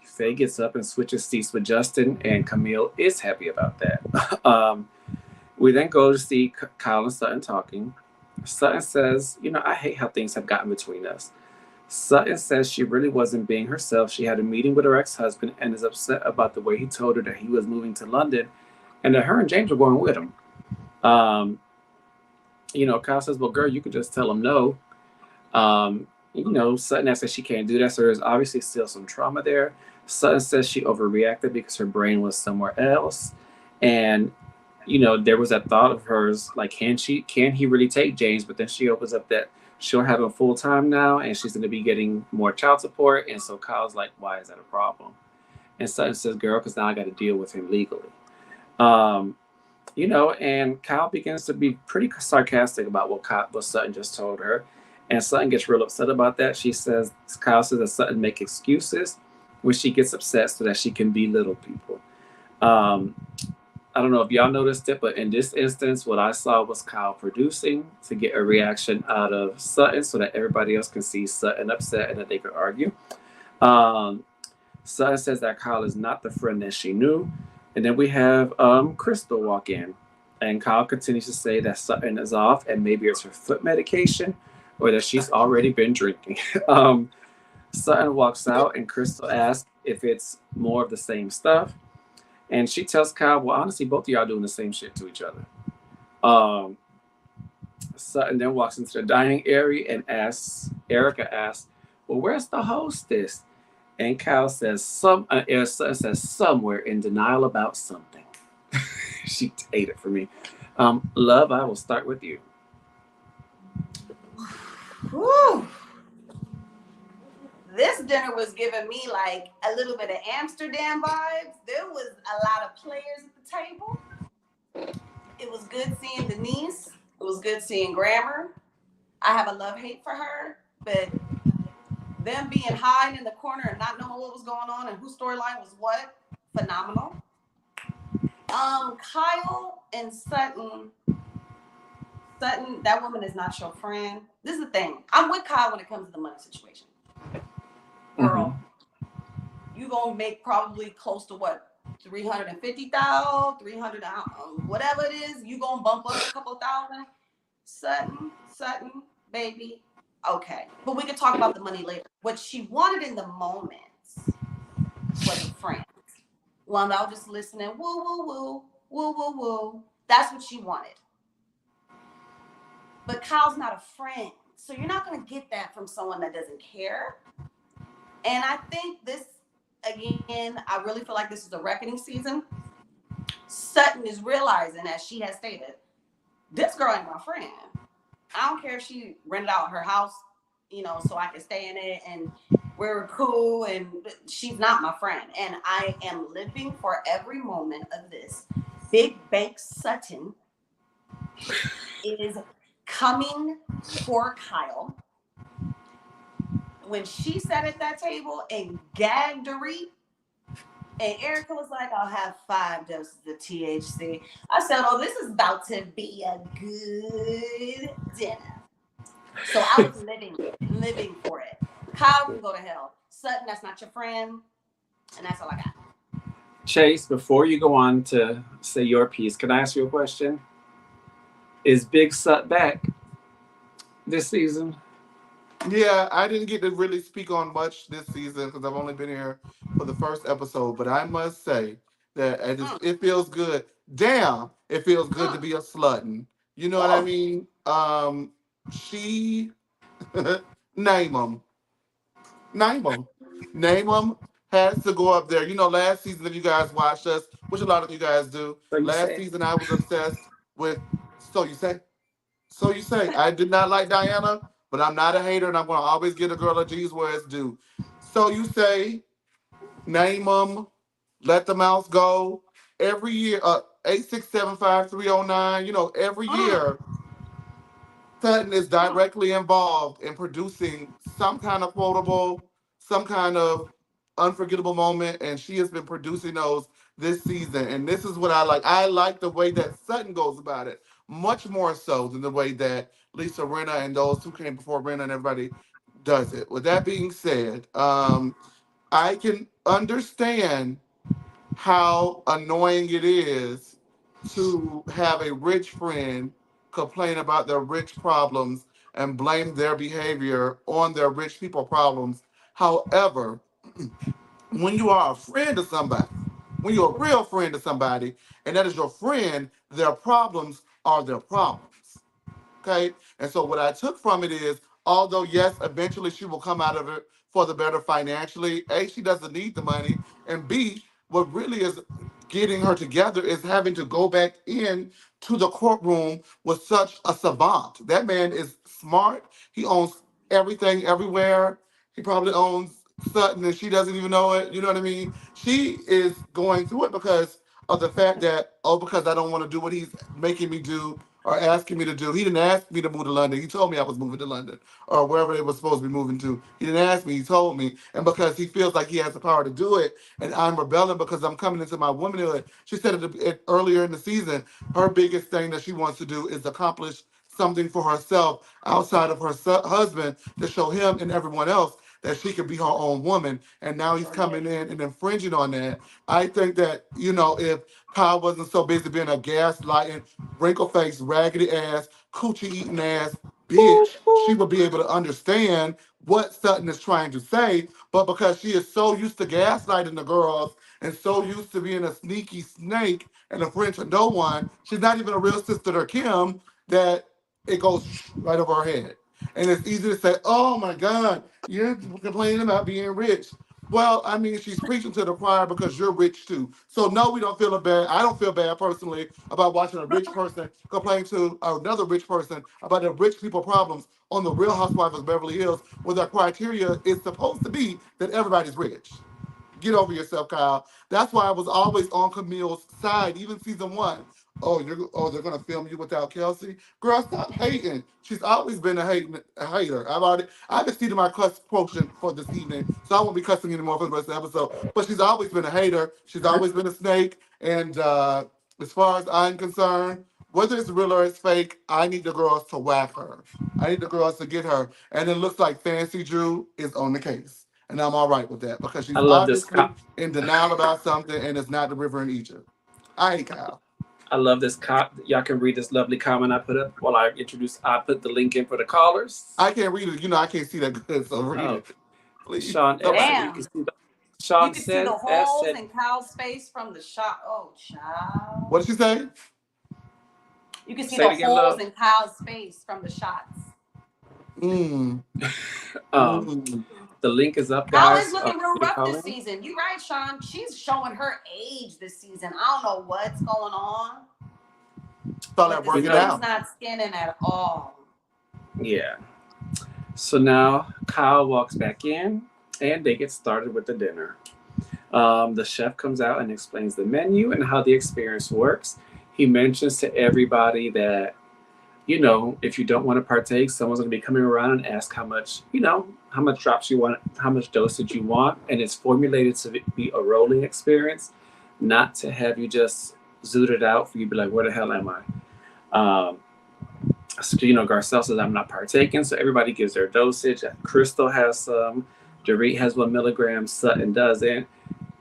Faye gets up and switches seats with Justin, and Camille is happy about that. We then go to see Kyle and Sutton talking. Sutton says, I hate how things have gotten between us. Sutton says she really wasn't being herself. She had a meeting with her ex-husband and is upset about the way he told her that he was moving to London and that her and James were going with him. Kyle says, well, girl, you could just tell him no. Sutton asks that she can't do that, so there's obviously still some trauma there. Sutton says she overreacted because her brain was somewhere else. And, there was that thought of hers, like, can he really take James? But then she opens up that she'll have him full time now and she's going to be getting more child support. And so Kyle's like, why is that a problem? And Sutton says, girl, because now I got to deal with him legally. And Kyle begins to be pretty sarcastic about what Sutton just told her. And Sutton gets real upset about that. Kyle says that Sutton make excuses when she gets upset so that she can belittle people. I don't know if y'all noticed it, but in this instance, what I saw was Kyle producing to get a reaction out of Sutton so that everybody else can see Sutton upset and that they could argue. Sutton says that Kyle is not the friend that she knew. And then we have Crystal walk in. And Kyle continues to say that Sutton is off and maybe it's her foot medication or that she's already been drinking. Sutton walks out and Crystal asks if it's more of the same stuff. And she tells Kyle, well, honestly, both of y'all doing the same shit to each other. Sutton then walks into the dining area and Erika asks, well, where's the hostess? And Kyle says, Sutton says somewhere in denial about something. She ate it for me. Love, I will start with you. Whew. This dinner was giving me like a little bit of Amsterdam vibes. There was a lot of players at the table. It was good seeing Denise. It was good seeing Grammar. I have a love-hate for her, but them being high in the corner and not knowing what was going on and whose storyline was what, phenomenal. Kyle and Sutton, that woman is not your friend. This is the thing. I'm with Kyle when it comes to the money situation. Girl, you gonna make probably close to what, 350,000, 300, whatever it is. You gonna bump up a couple thousand. Sutton, baby. Okay, but we can talk about the money later. What she wanted in the moment was a friend. One that was just listening, woo, woo, woo, woo, woo, woo. That's what she wanted. But Kyle's not a friend. So you're not going to get that from someone that doesn't care. And I think this, again, I really feel like this is a reckoning season. Sutton is realizing, as she has stated, this girl ain't my friend. I don't care if she rented out her house, so I can stay in it and we're cool, and she's not my friend. And I am living for every moment of this. Big Bank Sutton is coming for Kyle. When she sat at that table and gagged Dorit, And Erika was like, I'll have 5 doses of THC. I said, oh, this is about to be a good dinner. So I was living for it. Kyle can go to hell. Sutton, that's not your friend. And that's all I got. Chase, before you go on to say your piece, can I ask you a question? Is Big Sut back this season? Yeah, I didn't get to really speak on much this season because I've only been here for the first episode. But I must say that it feels good. Damn, it feels good to be a slutton. You know what I mean? She name them, name them, name them has to go up there. You know, last season, if you guys watched us, which a lot of you guys do, So you last say. season I was obsessed with. So you say. So you say, I did not like Diana, but I'm not a hater, and I'm going to always give a girl a G's where it's due. So you say, name them, let the mouse go. Every year, 8675309, you know, every year, Sutton is directly involved in producing some kind of quotable, some kind of unforgettable moment, and she has been producing those this season. And this is what I like. I like the way that Sutton goes about it, much more so than the way that Lisa Rinna and those who came before Rinna and everybody does it. With that being said, I can understand how annoying it is to have a rich friend complain about their rich problems and blame their behavior on their rich people problems. However, when you are a friend of somebody, when you're a real friend of somebody, and that is your friend, their problems are their problems. Okay. And so what I took from it is, although yes, eventually she will come out of it for the better financially. A, she doesn't need the money, and B, what really is getting her together is having to go back in to the courtroom with such a savant. That man is smart. He owns everything everywhere. He probably owns Sutton and she doesn't even know it. You know what I mean? She is going through it because of the fact that, oh, because I don't want to do what he's making me do or asking me to do. He didn't ask me to move to London. He told me I was moving to London or wherever they were supposed to be moving to. He didn't ask me. He told me. And because he feels like he has the power to do it, and I'm rebelling because I'm coming into my womanhood. She said it earlier in the season. Her biggest thing that she wants to do is accomplish something for herself outside of her husband to show him and everyone else that she could be her own woman. And now he's coming in and infringing on that. I think that, you know, if Kyle wasn't so busy being a gaslighting, wrinkle-faced, raggedy ass, coochie eating ass bitch, she would be able to understand what Sutton is trying to say. But because she is so used to gaslighting the girls and so used to being a sneaky snake and a friend to no one, she's not even a real sister to Kim, that it goes right over her head. And it's easy to say, oh my God, you're complaining about being rich. Well, I mean, she's preaching to the choir because you're rich too. So no, we don't feel bad. I don't feel bad personally about watching a rich person complain to another rich person about their rich people problems on the Real Housewives of Beverly Hills, where their criteria is supposed to be that everybody's rich. Get over yourself, Kyle. That's why I was always on Camille's side, even season 1. They're gonna film you without Kelsey. Girl, stop hating. She's always been a hater. I've exceeded my cuss quotient for this evening, so I won't be cussing anymore for the rest of the episode. But she's always been a hater. She's always been a snake. And as far as I'm concerned, whether it's real or it's fake, I need the girls to whack her. I need the girls to get her. And it looks like Fancy Drew is on the case. And I'm all right with that because I she's love this. obviously in denial about something, and it's not the river in Egypt. I hate Kyle. I love this. Y'all can read this lovely comment I put up while I put the link in for the callers. I can't read it. You know, I can't see that good, so read it. Please. Sean S. Somebody. You can Damn. see You Sean can see the said S holes said, in Kyle's face from the shot. Oh, child. What did she say? You can see Say the it again, holes love. in Kyle's face from the shots. The link is up, Kyle guys. is looking real You can rough call this in. season. You're right, Sean. She's showing her age this season. I don't know what's going on. Saw But that the working skin's out. not skinning at all. Yeah. So now Kyle walks back in and they get started with the dinner. The chef comes out and explains the menu and how the experience works. He mentions to everybody that, if you don't want to partake, someone's going to be coming around and ask how much drops you want, how much dosage you want. And it's formulated to be a rolling experience, not to have you just zoot it out for you to be like, where the hell am I? So, Garcelle says, I'm not partaking. So everybody gives their dosage. Crystal has some. Dorit has 1 milligram. Sutton doesn't.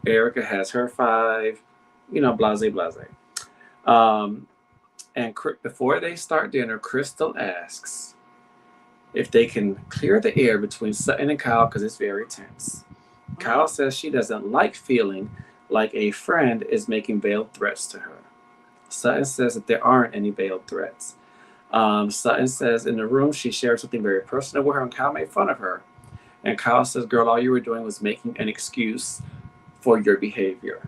Erika has her 5. Blase, blase. And before they start dinner, Crystal asks if they can clear the air between Sutton and Kyle because it's very tense. Kyle says she doesn't like feeling like a friend is making veiled threats to her. Sutton says that there aren't any veiled threats. Sutton says in the room she shared something very personal with her and Kyle made fun of her. And Kyle says, girl, all you were doing was making an excuse for your behavior.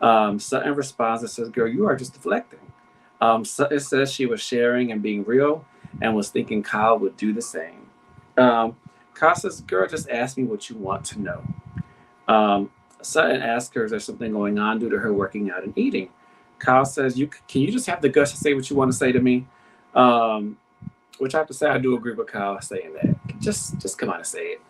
Sutton responds and says, girl, you are just deflecting. Sutton says she was sharing and being real and was thinking Kyle would do the same. Kyle says, girl, just ask me what you want to know. Sutton asks her, is there something going on due to her working out and eating? Kyle says, can you just have the guts to say what you want to say to me? Which I have to say, I do agree with Kyle saying that. Just come on and say it.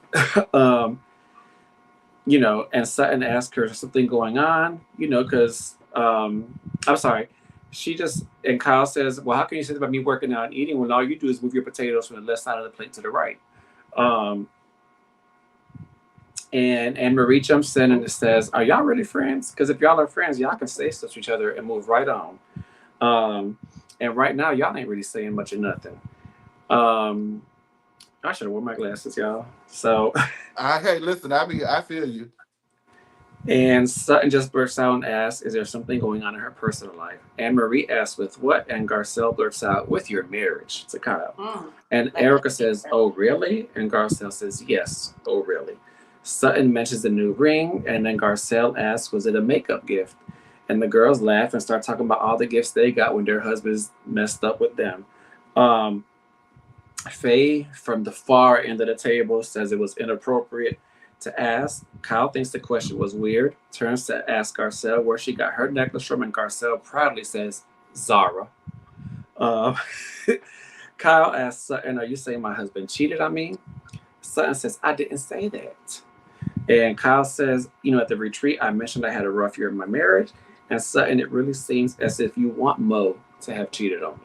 And Sutton asks her, is there something going on? Because, I'm sorry. And Kyle says, well, how can you say about me working out and eating when all you do is move your potatoes from the left side of the plate to the right? And Marie jumps in and says, are y'all really friends? Because if y'all are friends, y'all can say stuff to each other and move right on. And right now, y'all ain't really saying much of nothing. I should have worn my glasses, y'all. So, hey, listen, I feel you. And Sutton just bursts out and asks, is there something going on in her personal life? And Marie asks, with what? And Garcelle blurts out, with your marriage to Kyle. And Erika says, oh, really? And Garcelle says, yes, oh, really? Sutton mentions the new ring, and then Garcelle asks, was it a makeup gift? And the girls laugh and start talking about all the gifts they got when their husbands messed up with them. Faye, from the far end of the table, says it was inappropriate to ask. Kyle thinks the question was weird, turns to ask Garcelle where she got her necklace from, and Garcelle proudly says, Zara. Kyle asks Sutton, are you saying my husband cheated on me? Sutton says, I didn't say that. And Kyle says, at the retreat, I mentioned I had a rough year in my marriage. And Sutton, it really seems as if you want Mo to have cheated on me.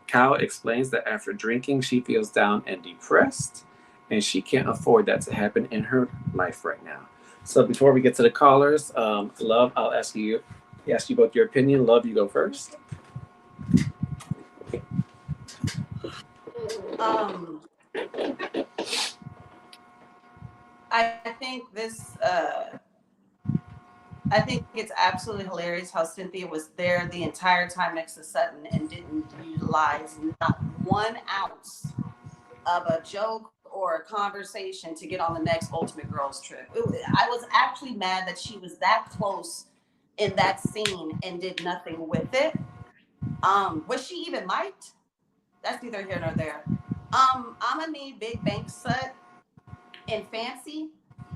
Kyle explains that after drinking, she feels down and depressed, and she can't afford that to happen in her life right now. So before we get to the callers, Love, I'll ask you both your opinion. Love, you go first. I think it's absolutely hilarious how Cynthia was there the entire time next to Sutton and didn't utilize not 1 ounce of a joke or a conversation to get on the next Ultimate Girls trip. I was actually mad that she was that close in that scene and did nothing with it. Was she even mic'd? That's neither here nor there. I'm gonna need Big Bank Sut and Fancy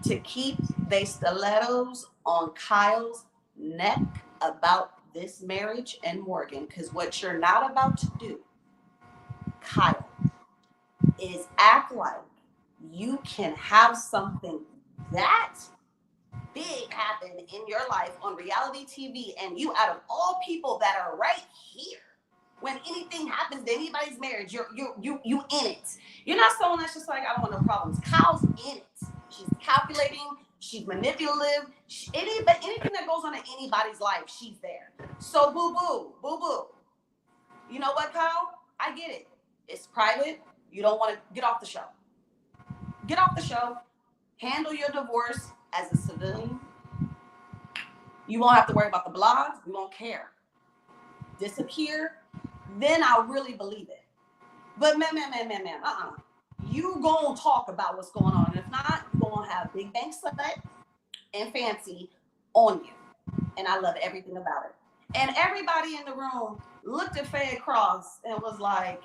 to keep they stilettos on Kyle's neck about this marriage and Morgan, because what you're not about to do, Kyle, is act like you can have something that big happen in your life on reality TV, and you, out of all people that are right here, when anything happens to anybody's marriage, you in it. You're not someone that's just like, I don't want no problems. Kyle's in it. She's calculating. She's manipulative. Anything that goes on in anybody's life, she's there. So boo-boo. You know what, Kyle? I get it. It's private. You don't want to get off the show. Get off the show. Handle your divorce as a civilian. You won't have to worry about the blogs. You won't care. Disappear. Then I'll really believe it. But man, you gonna talk about what's going on. And if not, you're gonna have Big Bank Slut and Fancy on you. And I love everything about it. And everybody in the room looked at Faye across and was like,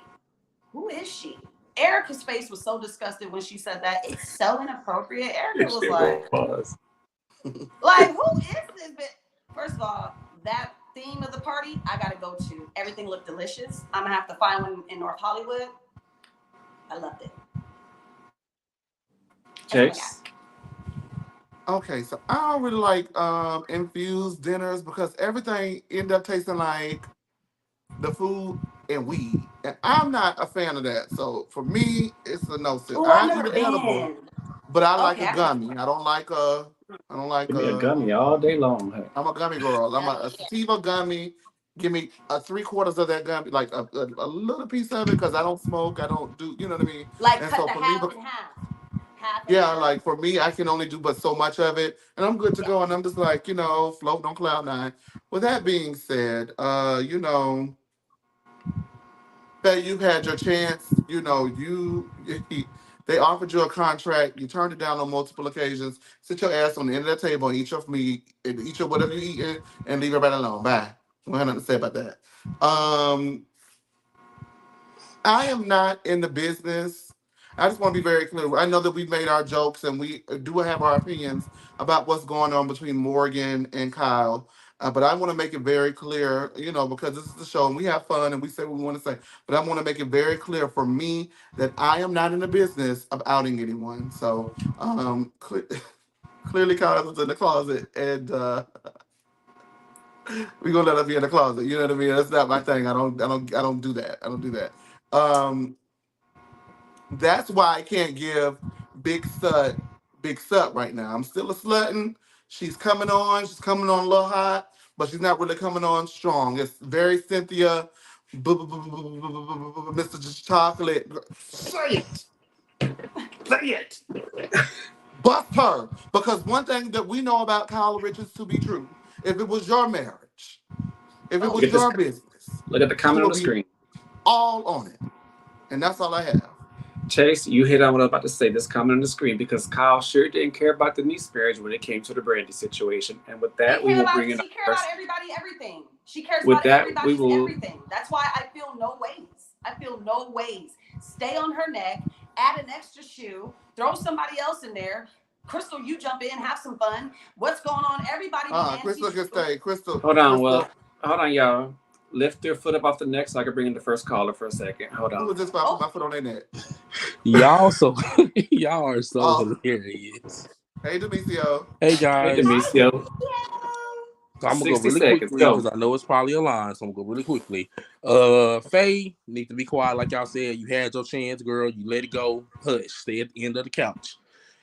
who is she? Erika's face was so disgusted when she said that. It's so inappropriate. Erika was like, like, who is this bitch? First of all, that theme of the party, I gotta go to. Everything looked delicious. I'm gonna have to find one in North Hollywood. I loved it. Chase. Okay, so I don't really like infused dinners because everything end up tasting like the food and weed, and I'm not a fan of that. So for me, it's a no sit. Oh, I've I eat never an edible, been. but I like Okay, a I gotta gummy. I don't like a. I don't like Give me a a. gummy all day long. Hey. I'm a gummy girl. I'm a sativa gummy. Give me a 3/4 of that gummy, like a little piece of it, because I don't smoke. I don't do, you know what I mean. like And cut so the for me, half and half. Half and yeah, half. like for me, I can only do but so much of it, and I'm good to Yeah. go. And I'm just like, floating on cloud nine. With that being said, that you've had your chance. They offered you a contract. You turned it down on multiple occasions. Sit your ass on the end of the table and eat your meat, and eat your whatever you eating, and leave everybody alone. Bye. We don't have nothing to say about that. I am not in the business. I just want to be very clear. I know that we've made our jokes and we do have our opinions about what's going on between Morgan and Kyle. But I want to make it very clear, because this is the show and we have fun and we say what we want to say. But I want to make it very clear for me that I am not in the business of outing anyone. So clearly Kyle's in the closet, and we're gonna let her be in the closet. You know what I mean? That's not my thing. I don't do that. I don't do that. Um, That's why I can't give Big Sut right now. I'm still a slutting. She's coming on. She's coming on a little hot, but she's not really coming on strong. It's very Cynthia, Mr. Chocolate. Say it. Say it. Bust her. Because one thing that we know about Kyle Richards to be true, if it was your marriage, if it was your business, Look at the you comment on will the be screen. all on it. And that's all I have. Chase, you hit on what I was about to say. This comment on the screen because Kyle sure didn't care about Denise marriage when it came to the Brandy situation. And with that, we will bring in. She cares about everybody, everything. She cares With about that, everybody's we will- everything. That's why I feel no ways. I feel no ways. Stay on her neck, add an extra shoe, throw somebody else in there. Crystal, you jump in, have some fun. What's going on? Everybody be Nancy Crystal can Drew. stay. Crystal. Hold on, Crystal. hold on, y'all. Lift your foot up off the neck so I can bring in the first caller for a second. Hold Who on. was this? I put my foot on their neck. Y'all are so hilarious. Hey, Demisio. Hey guys. Hey, Demisio. So I'm gonna go 60 really seconds, quickly go. because I know it's probably a line, so I'm gonna go really quickly. Faye, need to be quiet, like y'all said. You had your chance, girl. You let it go. Hush. Stay at the end of the couch.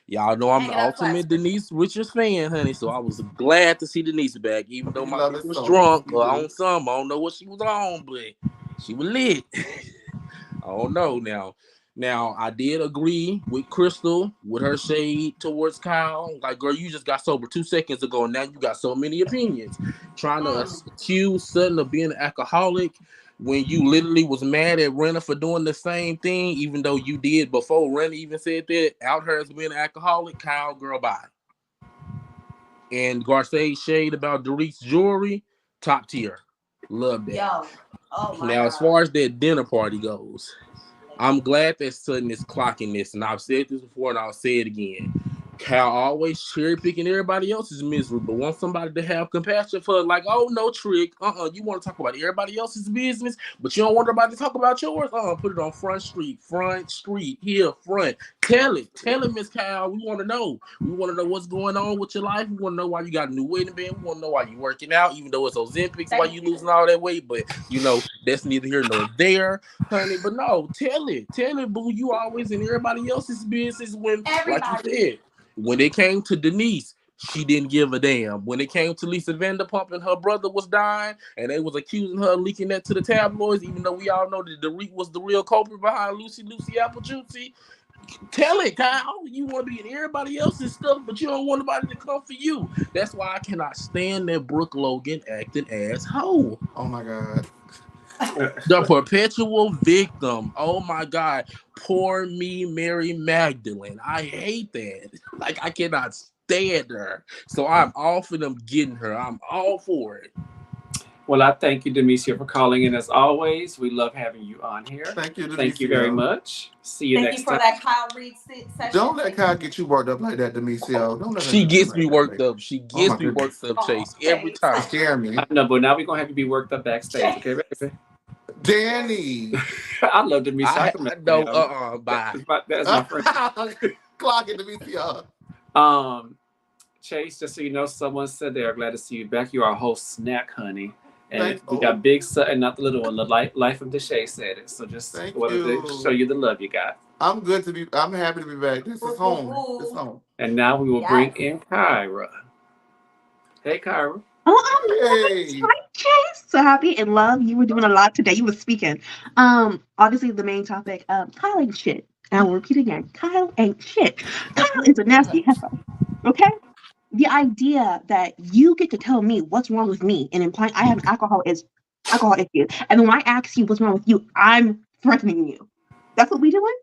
Y'all know I'm the ultimate Denise Richards fan, honey. So I was glad to see Denise back, even though my girl was drunk or on some. I don't know what she was on, but she was lit. I don't know now. Now, I did agree with Crystal with her shade towards Kyle. Like, girl, you just got sober 2 seconds ago, and now you got so many opinions. Trying to accuse Sutton of being an alcoholic when you literally was mad at Renna for doing the same thing, even though you did before Renna even said that, out her as being an alcoholic. Kyle, girl, bye. And Garcelle shade about Dorits jewelry, top tier. Love that. Yo. Oh my now, God. as far as that dinner party goes, I'm glad that Sutton is clocking this, and I've said this before, and I'll say it again. Cal always cherry picking everybody else's misery, but want somebody to have compassion for, like, oh, no trick. You want to talk about everybody else's business, but you don't want everybody to talk about yours? Put it on front street, here, front. Tell it, Miss Cal. We want to know. We want to know what's going on with your life. We want to know why you got a new wedding band. We want to know why you're working out, even though it's Ozempics, why you losing all that weight. But, that's neither here nor there, honey. But no, tell it, boo. You always in everybody else's business when, like you said, when it came to Denise, she didn't give a damn. When it came to Lisa Vanderpump and her brother was dying, and they was accusing her of leaking that to the tabloids, even though we all know that Dorit was the real culprit behind Lucy Apple Juicy. Tell it, Kyle. You want to be in everybody else's stuff, but you don't want nobody to come for you. That's why I cannot stand that Brooke Logan acting asshole. Oh my God. The perpetual victim. Oh my God. Poor me, Mary Magdalene. I hate that. Like, I cannot stand her. So I'm all for them getting her. I'm all for it. Well, I thank you, Demetria, for calling in as always. We love having you on here. Thank you, Thank you very Demetria. much. See you Thank next you for time. that Kyle Reed session. Don't let Kyle get you worked up like that, Demetria. Don't let her She get you gets like me that, worked baby. up. She Oh my gets me goodness. worked up, Oh, Chase, every Chase. time. Scare me. I know, but now we're going to have you be worked up backstage, okay, baby? Danny. I love Demetria. I I can make know. it Bye. That's my friend. Clock it, Demetria. Chase, just so you know, someone said they are glad to see you back. You are a whole snack, honey. And Thank we you. got Big Sutton, not the little one. The life of Deshae said it. So just Thank wanted to show you. you the love you got. I'm happy to be back. This is home. It's home. And now we will bring in Kyra. Hey, Kyra. Hey. Hi, Chase. So happy and love. You were doing a lot today. You were speaking. Obviously the main topic, Kyle ain't shit. And I will repeat again. Kyle ain't shit. Kyle is a nasty heifer. Okay? The idea that you get to tell me what's wrong with me and implying I have an alcohol issue. And then when I ask you what's wrong with you, I'm threatening you. That's what we doing?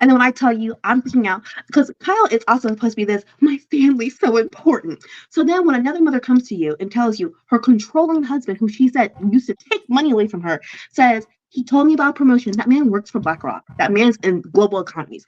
And then when I tell you I'm freaking out, because Kyle is also supposed to be this, my family's so important. So then when another mother comes to you and tells you her controlling husband, who she said used to take money away from her, says, he told me about promotion. That man works for BlackRock. That man's in global economies.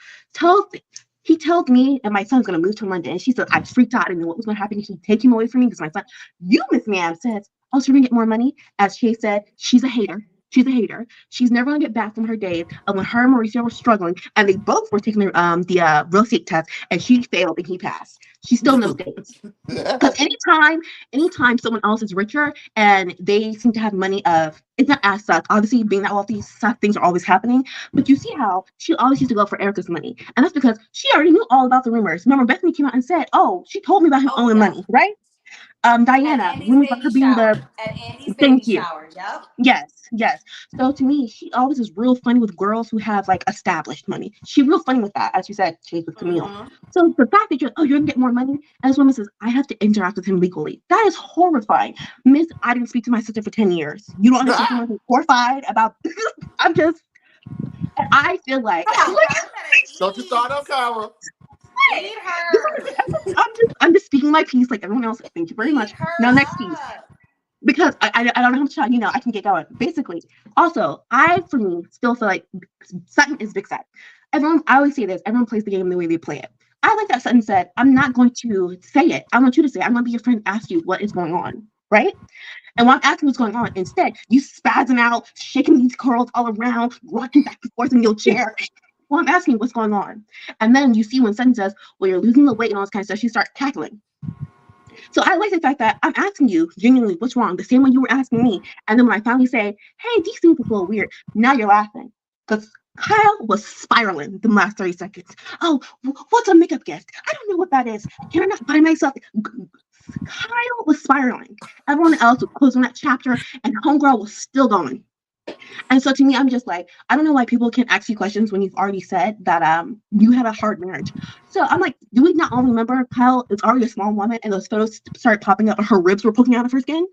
He told me and my son's going to move to London. And she said, I freaked out. I didn't know what was going to happen. He'd take him away from me because my son, you, Miss Ma'am, says, oh, so we're going to get more money. As Chase said, she's a hater. She's a hater. She's never gonna get back from her days of when her and Mauricio were struggling, and they both were taking the real estate test, and she failed and he passed. She still knows days. Because anytime someone else is richer and they seem to have money it's not as such. Obviously, being that wealthy, such things are always happening. But you see how she always used to go for Erika's money, and that's because she already knew all about the rumors. Remember, Bethany came out and said, "Oh, she told me about him owing money, right?" Diana, rumors about her being at Andy's thank baby you. shower. Yep. Yes. So to me, she always is real funny with girls who have like established money. She real funny with that, as you said, Chase with Camille. Mm-hmm. So the fact that you're gonna get more money, and this woman says, I have to interact with him legally. That is horrifying. Miss, I didn't speak to my sister for 10 years. You don't understand someone horrified about I feel like Don't you start up, Kyra. Eat her. I'm just speaking my piece like everyone else. Thank you very much. Now next piece. Because I don't know how much time, I can get going. Basically, also, for me, still feel like Sutton is Big Sutton. I always say this, everyone plays the game the way they play it. I like that Sutton said, I'm not going to say it. I want you to say it. I'm going to be your friend and ask you what is going on, right? And when I'm asking what's going on, instead, you spazzing out, shaking these curls all around, rocking back and forth in your chair. Well, I'm asking what's going on. And then you see when Sutton says, well, you're losing the weight and all this kind of stuff, she starts cackling. So I like the fact that I'm asking you genuinely what's wrong, the same way you were asking me. And then when I finally say, hey, these things look a little weird, now you're laughing. Because Kyle was spiraling the last 30 seconds. Oh, what's a makeup gift? I don't know what that is. Can I not buy myself? Kyle was spiraling. Everyone else was closing that chapter, and Homegirl was still going. And so to me, I'm just like, I don't know why people can't ask you questions when you've already said that you had a hard marriage. So I'm like, do we not all remember Kyle is already a small woman and those photos started popping up and her ribs were poking out of her skin?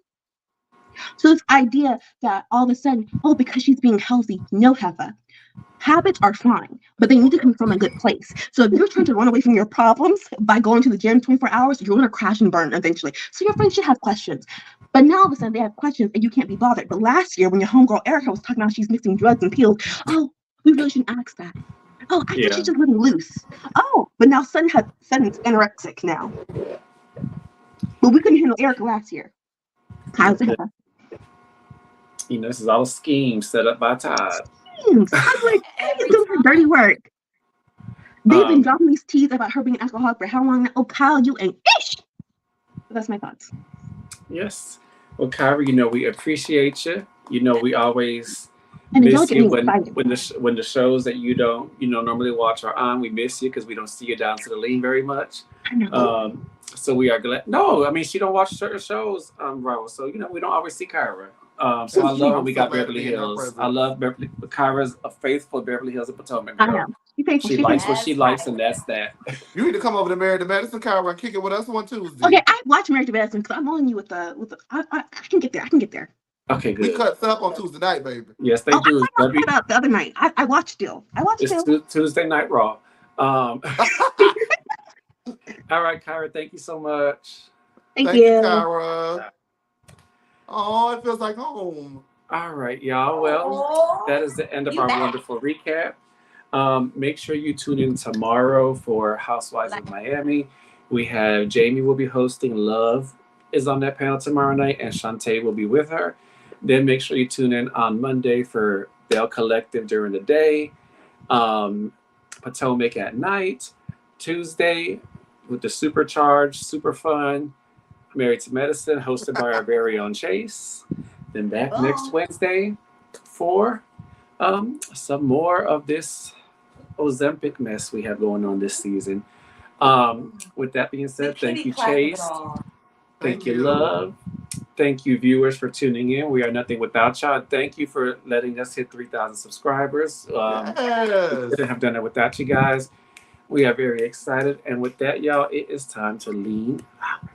So this idea that all of a sudden, because she's being healthy, no, heifer. Habits are fine, but they need to come from a good place. So if you're trying to run away from your problems by going to the gym 24 hours, you're going to crash and burn eventually. So your friends should have questions. But now all of a sudden they have questions and you can't be bothered. But last year when your homegirl Erika was talking about she's mixing drugs and pills, we really shouldn't ask that. I thought she's just living loose. But now Sutton's anorexic now. But we couldn't handle Erika last year. Kyle's a heifer. This is all a scheme set up by Todd. I'm like, you're doing her dirty work. They've been dropping these teas about her being an alcoholic for how long now? Oh, Kyle, you ain't ish. That's my thoughts. Yes. Well, Kyra, we appreciate you. We always and miss you when the shows that you don't normally watch are on. We miss you because we don't see you down to the lean very much. I know. So we are glad. No, I mean she don't watch certain shows, Bravo. So we don't always see Kyra. So I love when we got Beverly Hills. I love Beverly. Kyra's a faithful Beverly Hills and Potomac girl. I know. She likes what she likes, and that's that. You need to come over to Married to Medicine, Kyra, and kick it with us on Tuesday. Okay, I watch Married to Medicine because I'm on you with the. I can get there. Okay, good. We cut up on Tuesday night, baby. Yes, they do. I about the other night. I watched still. It's Tuesday Night Raw. All right, Kyra, thank you so much. Thank you, Kyra. Oh, it feels like home. All right, y'all. Well, that is the end of our wonderful recap. Make sure you tune in tomorrow for Housewives of Miami. We have Jamie will be hosting. Love is on that panel tomorrow night, and Shantae will be with her. Then make sure you tune in on Monday for Bell Collective during the day, Potomac at night, Tuesday with the Supercharged, super fun, Married to Medicine, hosted by our very own Chase. Then back next Wednesday for some more of this Ozempic mess we have going on this season. With that being said, thank you, Chase. Thank you, Love. Thank you, viewers, for tuning in. We are nothing without y'all. Thank you for letting us hit 3,000 subscribers. We couldn't have done it without you guys. We are very excited. And with that, y'all, it is time to lean out.